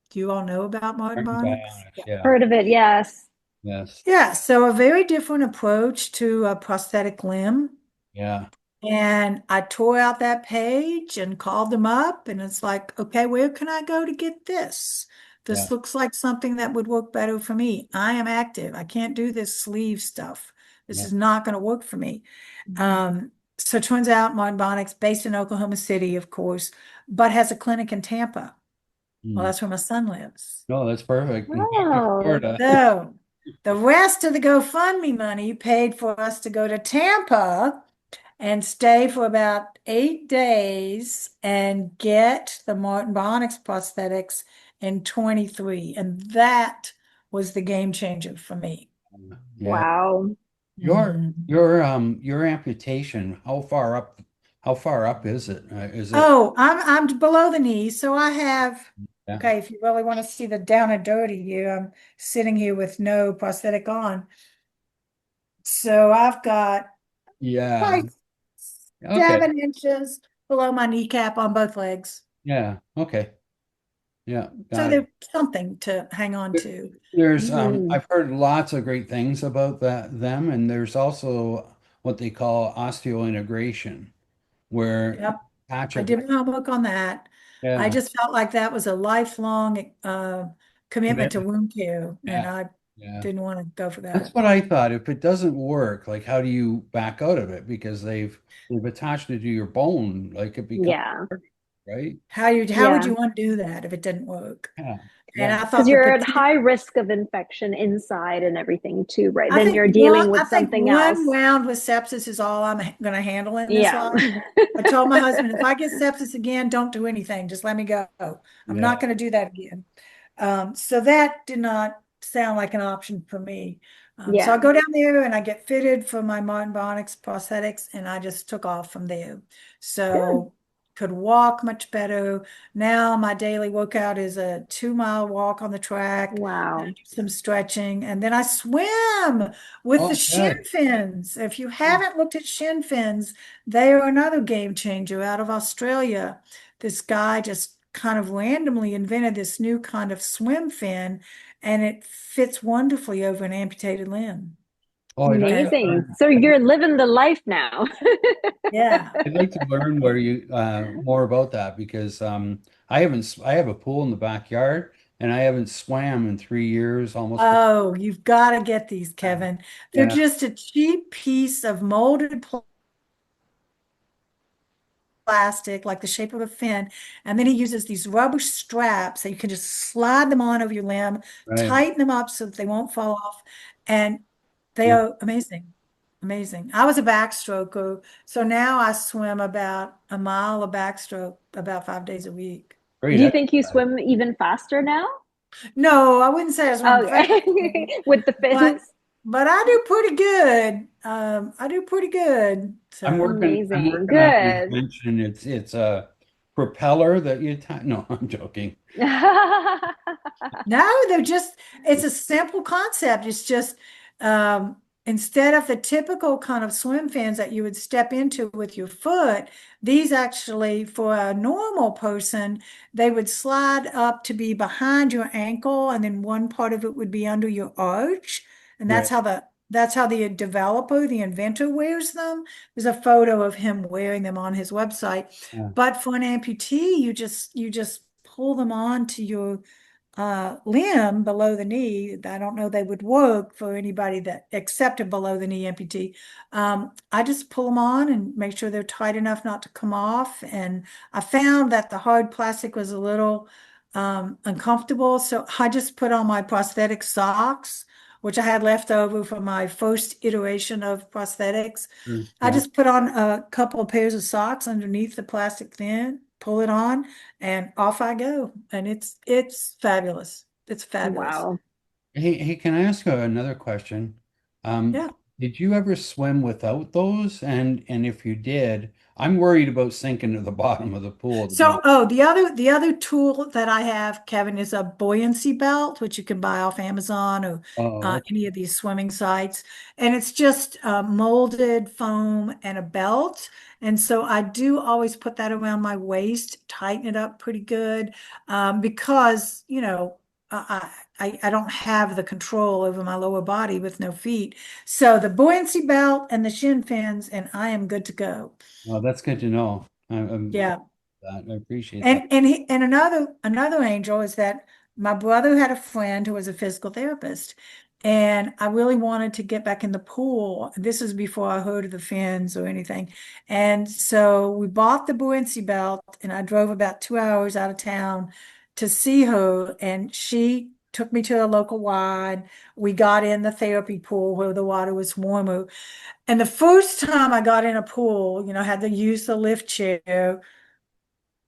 Do you all know about Martin Aren't Bionics? bionics. Yeah. Yeah. Heard of it, yes. Yes. Yeah, so a very different approach to a prosthetic limb. Yeah. And I tore out that page and called them up, and it's like, okay, where can I go to get this? Yeah. This looks like something that would work better for me. I am active. I can't do this sleeve stuff. This Yeah. is not going to work for me. Mhm. So it turns out Martin Bionics, based in Oklahoma City, of course, but has a clinic in Tampa. Well, Mm. that's where my son lives. No, that's perfect. Back to Oh, Florida. So the rest of the GoFundMe money paid for us to go to Tampa and stay for about 8 days and get the Martin Bionics prosthetics in 23. And that was the game changer for me. Yeah. wow. Mhm. Your amputation, how far up is it? Is it Oh, I'm below the knee, so I have, yeah. okay, if you really want to see the down and dirty view, I'm sitting here with no prosthetic on. So I've got Yeah. probably Okay. 7 inches below my kneecap on both legs. Yeah. Okay. Yeah. So Got it. there's something to hang on to. There's Mhm. I've heard lots of great things about them, and there's also what they call osteointegration, where Yep. patch I of did my homework on that. I yeah, just felt like that was a lifelong commitment to commitment. wound care, and Yeah. I Yeah. didn't want to go for That's that. what I thought. If it doesn't work, like how do you back out of it? Because they've attached it to your bone, like it becomes Yeah. right. How would Yeah. you undo that if it didn't work? Yeah. And Yeah. I Because thought the you're at potential. high risk of infection inside and everything too, right? I Then think you're one, dealing I with think something one else. round with sepsis is all I'm going to handle in this Yeah. life. I told my husband, if I get sepsis again, don't do anything. Just let me go. I'm Yeah. not going to do that again. So that did not sound like an option for me. So I Yeah. go down there and I get fitted for my Martin Bionics prosthetics, and I just took off from there. Good. So could walk much better. Now my daily workout is a 2-mile walk on the track, then I Wow. do some stretching, and then I swim with the Oh, shin good. fins. If you Oh, haven't looked at shin fins, they are another game changer out of Australia. This guy just kind of randomly invented this new kind of swim fin, and it fits wonderfully over an amputated limb. Oh, And amazing. So you're living the life now. yeah, I'd like to learn where you more about that because I have a pool in the backyard and I haven't swam in 3 years, almost. Oh, you've got to get these, Kevin. They're Yeah, just a cheap piece of molded plastic, like the shape of a fin. And then he uses these rubber straps that you can just slide them on over your limb, right. tighten them up so that they won't fall off. And they Yeah, are amazing. Amazing. I was a backstroker, so now I swim about a mile of backstroke about 5 days a week. great Do you think you exercise. swim even faster now? No, I wouldn't say I swim fast, Okay. With the but fins? I do pretty good. I do pretty good. I'm So. working. I'm Amazing. working on an Good. invention. It's a propeller that you tie. No, I'm joking. No, they're just, it's a simple concept. It's just instead of the typical kind of swim fins that you would step into with your foot, these actually, for a normal person, they would slide up to be behind your ankle, and then one part of it would be under your arch. And Right. that's how the developer, the inventor wears them. There's a photo of him wearing them on his website. Yeah. But for an amputee, you just pull them on to your limb below the knee. I don't know they would work for anybody that except a below the knee amputee. I just pull them on and make sure they're tight enough not to come off. And I found that the hard plastic was a little uncomfortable, so I just put on my prosthetic socks, which I had left over from my first iteration of prosthetics. Sure. I Yeah. just put on a couple of pairs of socks underneath the plastic thin, pull it on, and off I go. And it's fabulous. It's fabulous. Wow. Hey, can I ask you another question? Um, Yeah. did you ever swim without those? And if you did, I'm worried about sinking to the bottom of the pool, to be So, honest. oh, the other tool that I have, Kevin, is a buoyancy belt, which you can buy off Amazon or Oh, any of these swimming sites. And it's just molded foam and a belt. And so I do always put that around my waist, tighten it up pretty good, because, I don't have the control over my lower body with no feet. So the buoyancy belt and the shin fins, and I am good to go. well, that's good to know. Yeah. I appreciate that. And another angel is that my brother had a friend who was a physical therapist, and I really wanted to get back in the pool. This was before I heard of the fins or anything. And so we bought the buoyancy belt, and I drove about 2 hours out of town to see her, and she took me to a local Y. We got in the therapy pool where the water was warmer. And the first time I got in a pool, I had to use the lift chair,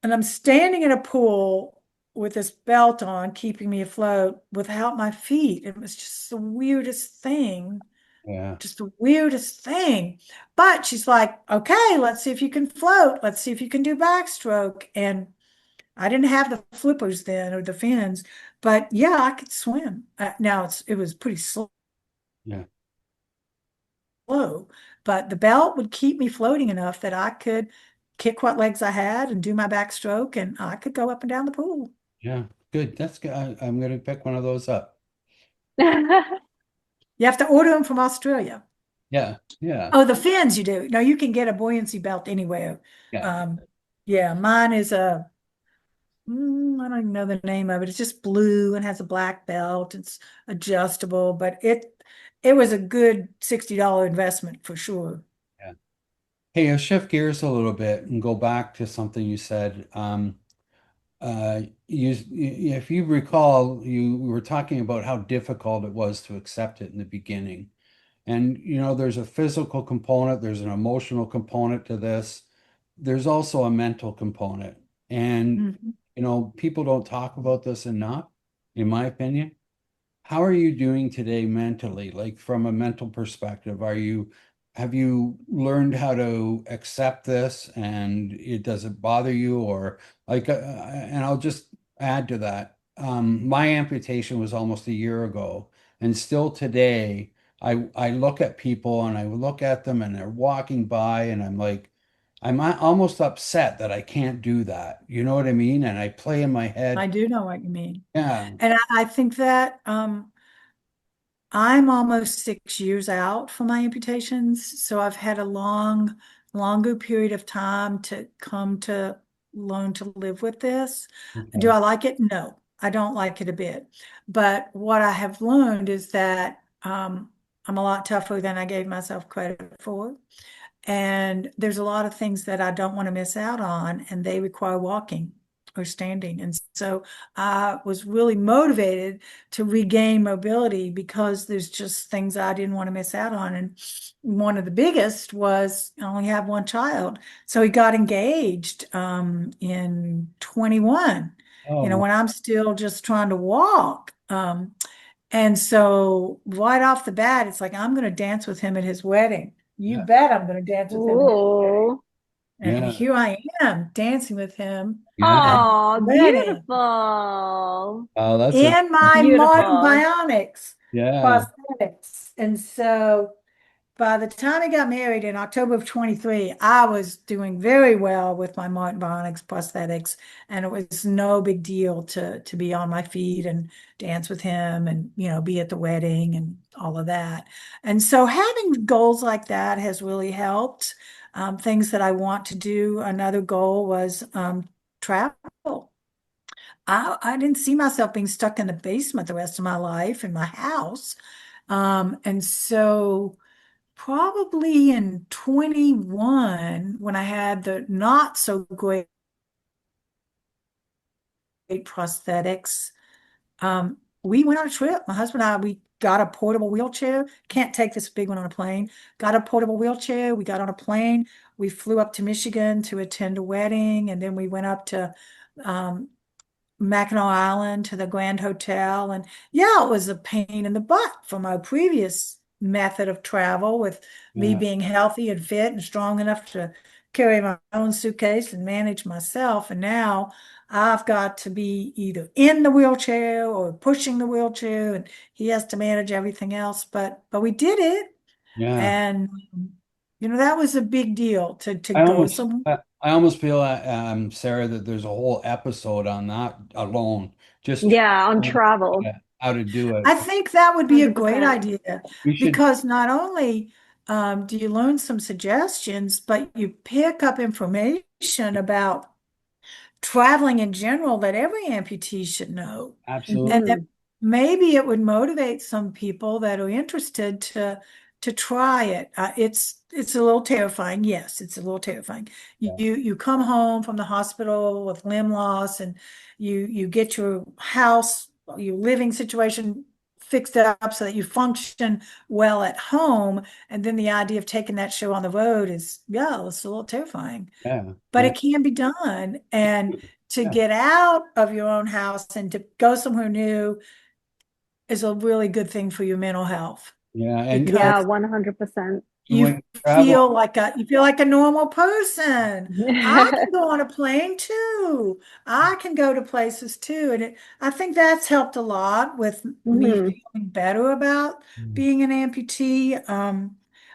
and I'm standing in a pool with this belt on, keeping me afloat without my feet. It was just the weirdest thing, Yeah, just the weirdest thing. But she's like, okay, let's see if you can float. Let's see if you can do backstroke. And I didn't have the flippers then or the fins, but yeah, I could swim. Now it was pretty yeah, slow, but the belt would keep me floating enough that I could kick what legs I had and do my backstroke, and I could go up and down the pool. yeah. Good. That's good. I'm going to pick one of those up. You have to order them from Australia. Yeah, yeah, Oh, the fins you do. No, you can get a buoyancy belt anywhere. yeah, Um, yeah, mine is I don't even know the name of it. It's just blue and has a black belt. It's adjustable, but it was a good $60 investment for sure. yeah. Hey, I'll shift gears a little bit and go back to something you said. If you recall, you were talking about how difficult it was to accept it in the beginning. And, there's a physical component, there's an emotional component to this. There's also a mental component. And, Mhm. people don't talk about this enough, in my opinion. How are you doing today mentally? Like from a mental perspective, have you learned how to accept this and does it bother you or and I'll just add to that. My amputation was almost a year ago and still today I look at people and I look at them and they're walking by and I'm like, almost upset that I can't do that. You know what I mean? And I play in my I head, do know what you mean. yeah, And I think that I'm almost 6 years out from my amputations, so I've had a longer period of time to come to learn to live with this. Do okay, I like it? No, I don't like it a bit. But what I have learned is that I'm a lot tougher than I gave myself credit for. And there's a lot of things that I don't want to miss out on, and they require walking or standing. And so I was really motivated to regain mobility because there's just things I didn't want to miss out on. And one of the biggest was I only have one child. So he got engaged in 21, Oh, when I'm still just trying to walk. And so right off the bat, it's like, I'm going to dance with him at his wedding. You yeah, bet I'm going to dance with him. Ooh. And yeah, here I am dancing with him at yeah. his Oh, wedding beautiful. Oh, that's a in my modern Beautiful. bionics yeah, prosthetics. And so by the time I got married in October of 23, I was doing very well with my Martin Bionics prosthetics, and it was no big deal to be on my feet and dance with him and be at the wedding and all of that. And so having goals like that has really helped. Things that I want to do. Another goal was travel. I didn't see myself being stuck in the basement the rest of my life in my house. And so probably in 21, when I had the not so great prosthetics, we went on a trip. My husband and I, we got a portable wheelchair. Can't take this big one on a plane. Got a portable wheelchair. We got on a plane. We flew up to Michigan to attend a wedding, and then we went up to um, Mackinac Island to the Grand Hotel. And yeah, it was a pain in the butt from my previous method of travel with me yeah, being healthy and fit and strong enough to carry my own suitcase and manage myself. And now I've got to be either in the wheelchair or pushing the wheelchair, and he has to manage everything else. But we did it. yeah. And that was a big deal to I go almost, somewhere. I almost feel, Sarah, that there's a whole episode on that alone, just Yeah, on travel. how to do I it. think that would be a great 100%. idea We should, because not only do you learn some suggestions, but you pick up information about traveling in general that every amputee should know. And absolutely. that Hmm. maybe it would motivate some people that are interested to try it. It's a little terrifying. Yes, it's a little terrifying. Yeah, You come home from the hospital with limb loss, and you get your house, your living situation fixed up so that you function well at home. And then the idea of taking that show on the road is, yeah, it's a little terrifying, yeah, but yeah, it can be done. And to yeah, get out of your own house and to go somewhere new is a really good thing for your mental health yeah. because Yeah, 100%. And you when you travel, feel like a normal person. I can go on a plane too. I can go to places too. And I think that's helped a lot with me Hmm. feeling better about mm, being an amputee.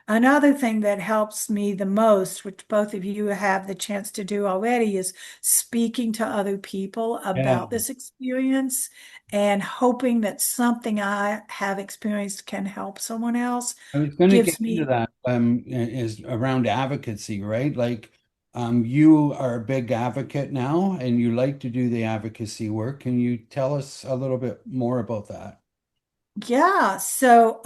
Another thing that helps me the most, which both of you have the chance to do already, is speaking to other people yeah, about this experience and hoping that something I have experienced can help someone else I was going to get gives into me, that, is around advocacy, right? Like, you are a big advocate now, and you like to do the advocacy work. Can you tell us a little bit more about that? yeah. So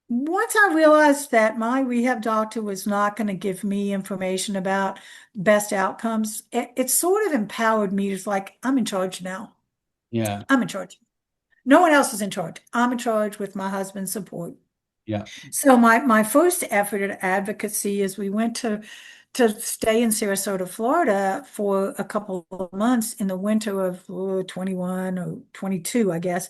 once I realized that my rehab doctor was not going to give me information about best outcomes, it sort of empowered me. It's like, I'm in charge now. Yeah, I'm in charge. No one else is in charge. I'm in charge with my husband's support. yeah, So my first effort at advocacy is we went to stay in Sarasota, Florida for a couple of months in the winter of 21 or 22, I guess.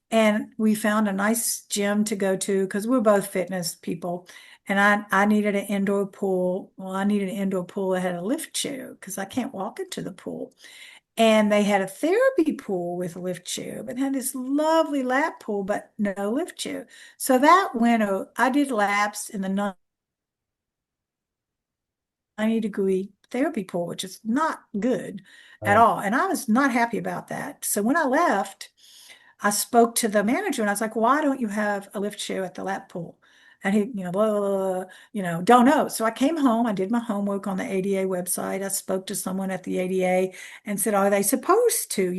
And we found a nice gym to go to because we're both fitness people. And I needed an indoor pool. Well, I needed an indoor pool that had a lift chair because I can't walk into the pool. And they had a therapy pool with a lift chair, but had this lovely lap pool, but no lift chair. So that winter, I did laps in the 90-degree therapy pool, which is not good at right. all. And I was not happy about that. So when I left, I spoke to the manager and I was like, why don't you have a lift chair at the lap pool? And he, blah, blah, blah, don't know. So I came home, I did my homework on the ADA website. I spoke to someone at the ADA and said, are they supposed to?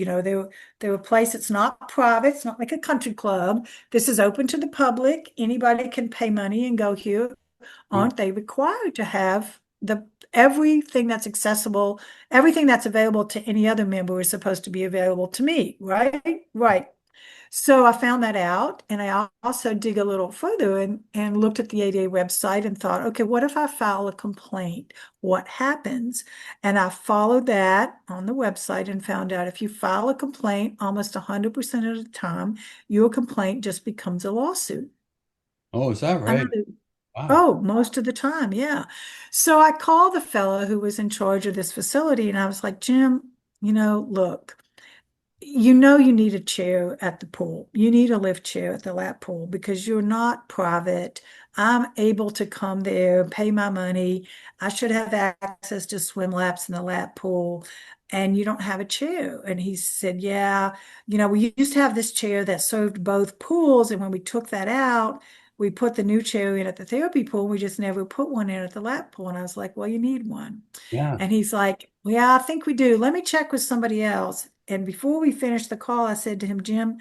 They're a place that's not private, it's not like a country club. This is open to the public. Anybody can pay money and go here. Yeah. Aren't they required to have the everything that's accessible, everything that's available to any other member is supposed to be available to me, right? Right. So I found that out, and I also dig a little further and looked at the ADA website and thought, okay, what if I file a complaint? What happens? And I followed that on the website and found out if you file a complaint, almost 100% of the time, your complaint just becomes a lawsuit. Oh, is that I know right? that. Wow. Oh, most of the time, yeah. So I called the fellow who was in charge of this facility, and I was like, Jim, look, you need a chair at the pool. You need a lift chair at the lap pool because you're not private. I'm able to come there, pay my money. I should have access to swim laps in the lap pool, and you don't have a chair. And he said, yeah, we used to have this chair that served both pools, and when we took that out, we put the new chair in at the therapy pool. We just never put one in at the lap pool. And I was like, well, you need one. Yeah. And he's like, yeah, I think we do. Let me check with somebody else. And before we finished the call, I said to him, Jim,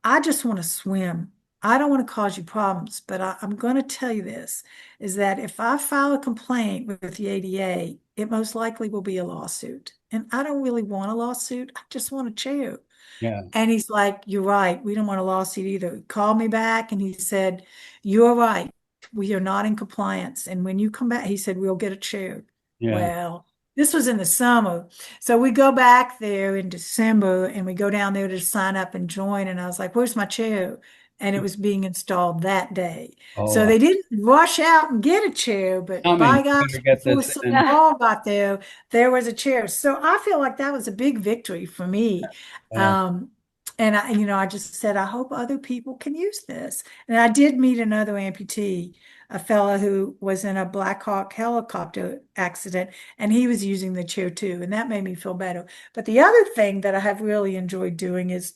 I just want to swim. I don't want to cause you problems, but I'm going to tell you this is that if I file a complaint with the ADA, it most likely will be a lawsuit. And I don't really want a lawsuit. I just want a chair. Yeah. And he's like, you're right. We don't want a lawsuit either. He called me back and he said, you're right. We are not in compliance. And when you come back, he said, we'll get a chair. Yeah. Well, this was in the summer. So we go back there in December and we go down there to sign up and join. And I was like, where's my chair? And it was being installed that day. So Oh, they didn't rush out and get a chair, but coming. by gosh, Better get before this City in. Hall got there was a chair. So I feel like that was a big victory for me. Yeah. Um, and I just said, I hope other people can use this. And I did meet another amputee, a fellow who was in a Black Hawk helicopter accident, and he was using the chair too. And that made me feel better. But the other thing that I have really enjoyed doing is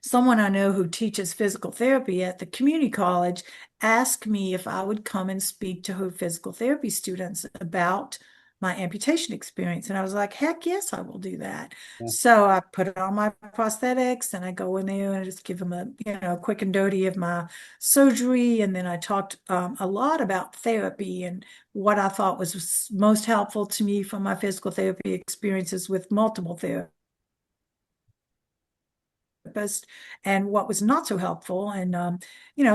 someone I know who teaches physical therapy at the community college asked me if I would come and speak to her physical therapy students about my amputation experience. And I was like, heck yes, I will do that. Yeah. So I put on my prosthetics and I go in there and I just give them a quick and dirty of my surgery. And then I talked a lot about therapy and what I thought was most helpful to me from my physical therapy experiences with multiple therapists therapist and what was not so helpful. And,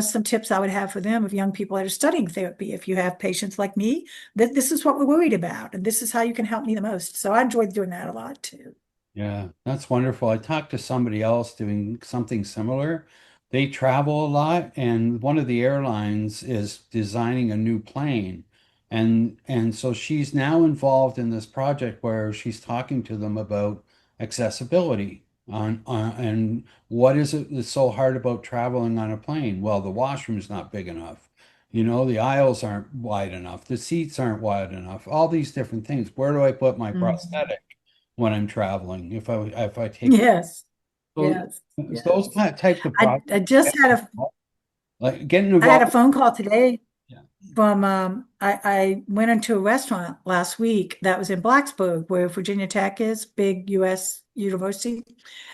some tips I would have for them of young people that are studying therapy. If you have patients like me, that this is what we're worried about, and this is how you can help me the most. So I enjoyed doing that a lot too. Yeah, that's wonderful. I talked to somebody else doing something similar. They travel a lot, and one of the airlines is designing a new plane. And so she's now involved in this project where she's talking to them about accessibility and what is it that's so hard about traveling on a plane? Well, the washroom's not big enough. The aisles aren't wide enough. The seats aren't wide enough. All these different things. Where do I put my Mhm. prosthetic when I'm traveling. If I take Yes, those yes, those yes. kind of types of I, projects, I just had a like getting I had a involved. phone call today Yeah, from I went into a restaurant last week that was in Blacksburg, where Virginia Tech is, big US university.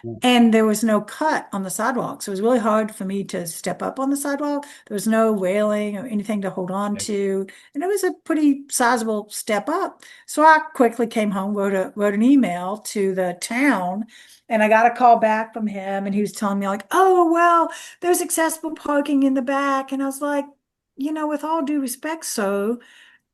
yeah, And there was no cut on the sidewalk. So it was really hard for me to step up on the sidewalk. There was no railing or anything to hold on yeah, to. And it was a pretty sizable step up. So I quickly came home, wrote an email to the town, and I got a call back from him. And he was telling me, like, oh, well, there's accessible parking in the back. And I was like, with all due respect, so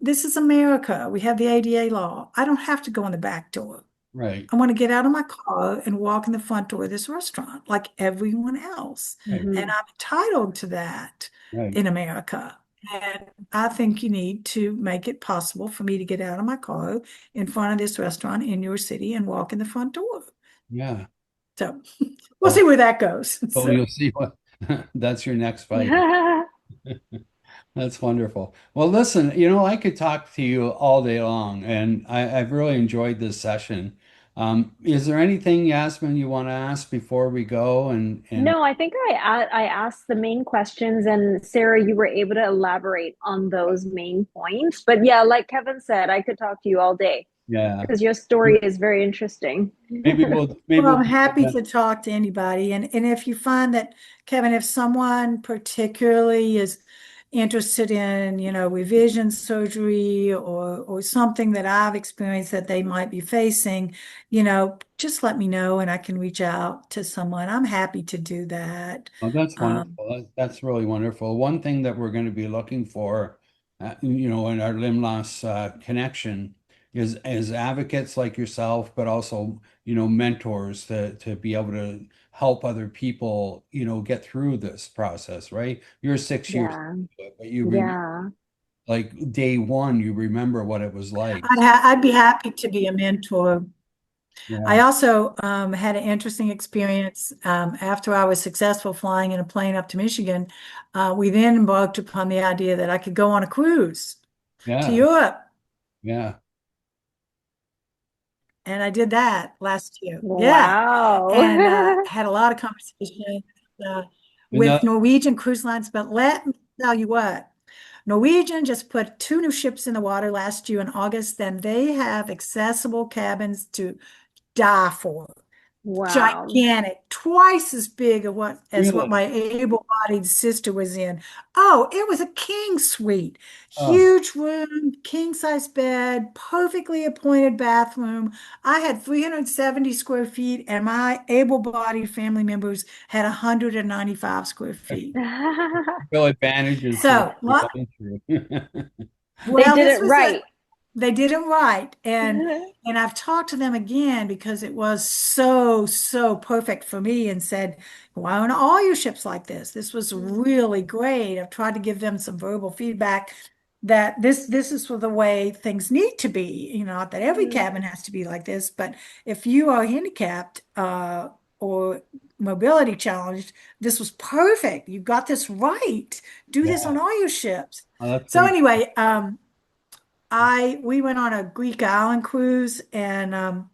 this is America. We have the ADA law. I don't have to go in the back door. right, I want to get out of my car and walk in the front door of this restaurant like everyone else. right, And Hmm. I'm entitled to that right. in America. And I think you need to make it possible for me to get out of my car in front of this restaurant in your city and walk in the front door. Yeah. So we'll see Oh, where that goes. so So you'll see what that's your next fight. That's wonderful. Well, listen, I could talk to you all day long, and I've really enjoyed this session. Is there anything, Yasmin, you want to ask before we go? And No, I think I asked the main questions, and Sarah, you were able to elaborate on those main points. But yeah, like Kevin said, I could talk to you all day yeah, because your story is very interesting. maybe Well, we'll I'm do happy that. to talk to anybody. And if you find that, Kevin, if someone particularly is interested in, revision surgery or something that I've experienced that they might be facing, just let me know and I can reach out to someone. I'm happy to do that. Oh, that's Um, wonderful. That's really wonderful. One thing that we're going to be looking for, in our limb loss connection is advocates like yourself, but also, mentors to be able to help other people, get through this process, right? You're 6 years Yeah, into it, but you remember, yeah. like day one, you remember what it was like. I'd be happy to be a mentor. I Yeah, also had an interesting experience after I was successful flying in a plane up to Michigan. We then embarked upon the idea that I could go on a cruise to yeah, Europe, yeah. and I did that last year. Yeah, and Wow. had a lot of conversations uh, And with Norwegian Cruise Lines. But let me tell you what, Norwegian just put two new ships in the water last year in August. Then they have accessible cabins to die for. Wow. Gigantic, twice as big as what really, my able-bodied sister was in. Oh, it was a king suite, oh, huge room, king size bed, perfectly appointed bathroom. I had 370 square feet, and my able-bodied family members had 195 square feet. real advantages to what So, you're what? going through. They Well, did this it was a right. they did it right. And I've talked to them again because it was so perfect for me and said, why aren't all your ships like this? This was really great. I've tried to give them some verbal feedback that this is for the way things need to be. Not that every cabin Mhm. has to be like this, but if you are handicapped or mobility challenged, this was perfect. You got this right. Do this Yeah, on all your ships. oh, that's So pretty. anyway, we went on a Greek island cruise, and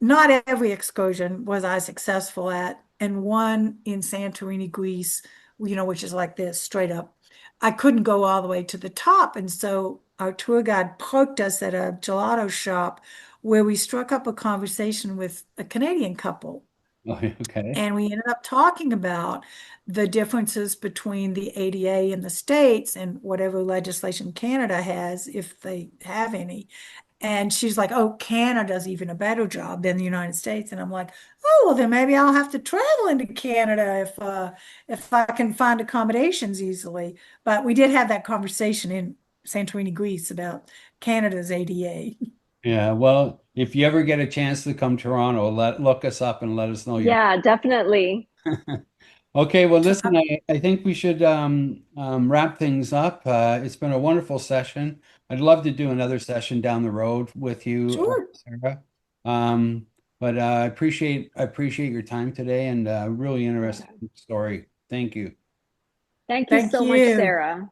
not every excursion was I successful at. And one in Santorini, Greece, which is like this straight up. I couldn't go all the way to the top, and so our tour guide parked us at a gelato shop where we struck up a conversation with a Canadian couple. Oh, okay. And we ended up talking about the differences between the ADA in the States and whatever legislation Canada has, if they have any. And she's like, oh, Canada's even a better job than the United States. And I'm like, oh, well, then maybe I'll have to travel into Canada if I can find accommodations easily. But we did have that conversation in Santorini, Greece about Canada's ADA. Yeah, well, if you ever get a chance to come to Toronto, look us up and let us know your. Yeah, definitely. Okay, well, listen, I think we should wrap things up. It's been a wonderful session. I'd love to do another session down the road with you, Sure. Sarah. Um, but I appreciate your time today and really Yeah. interesting story. Thank you. Thank you Thank so much, you. Sarah.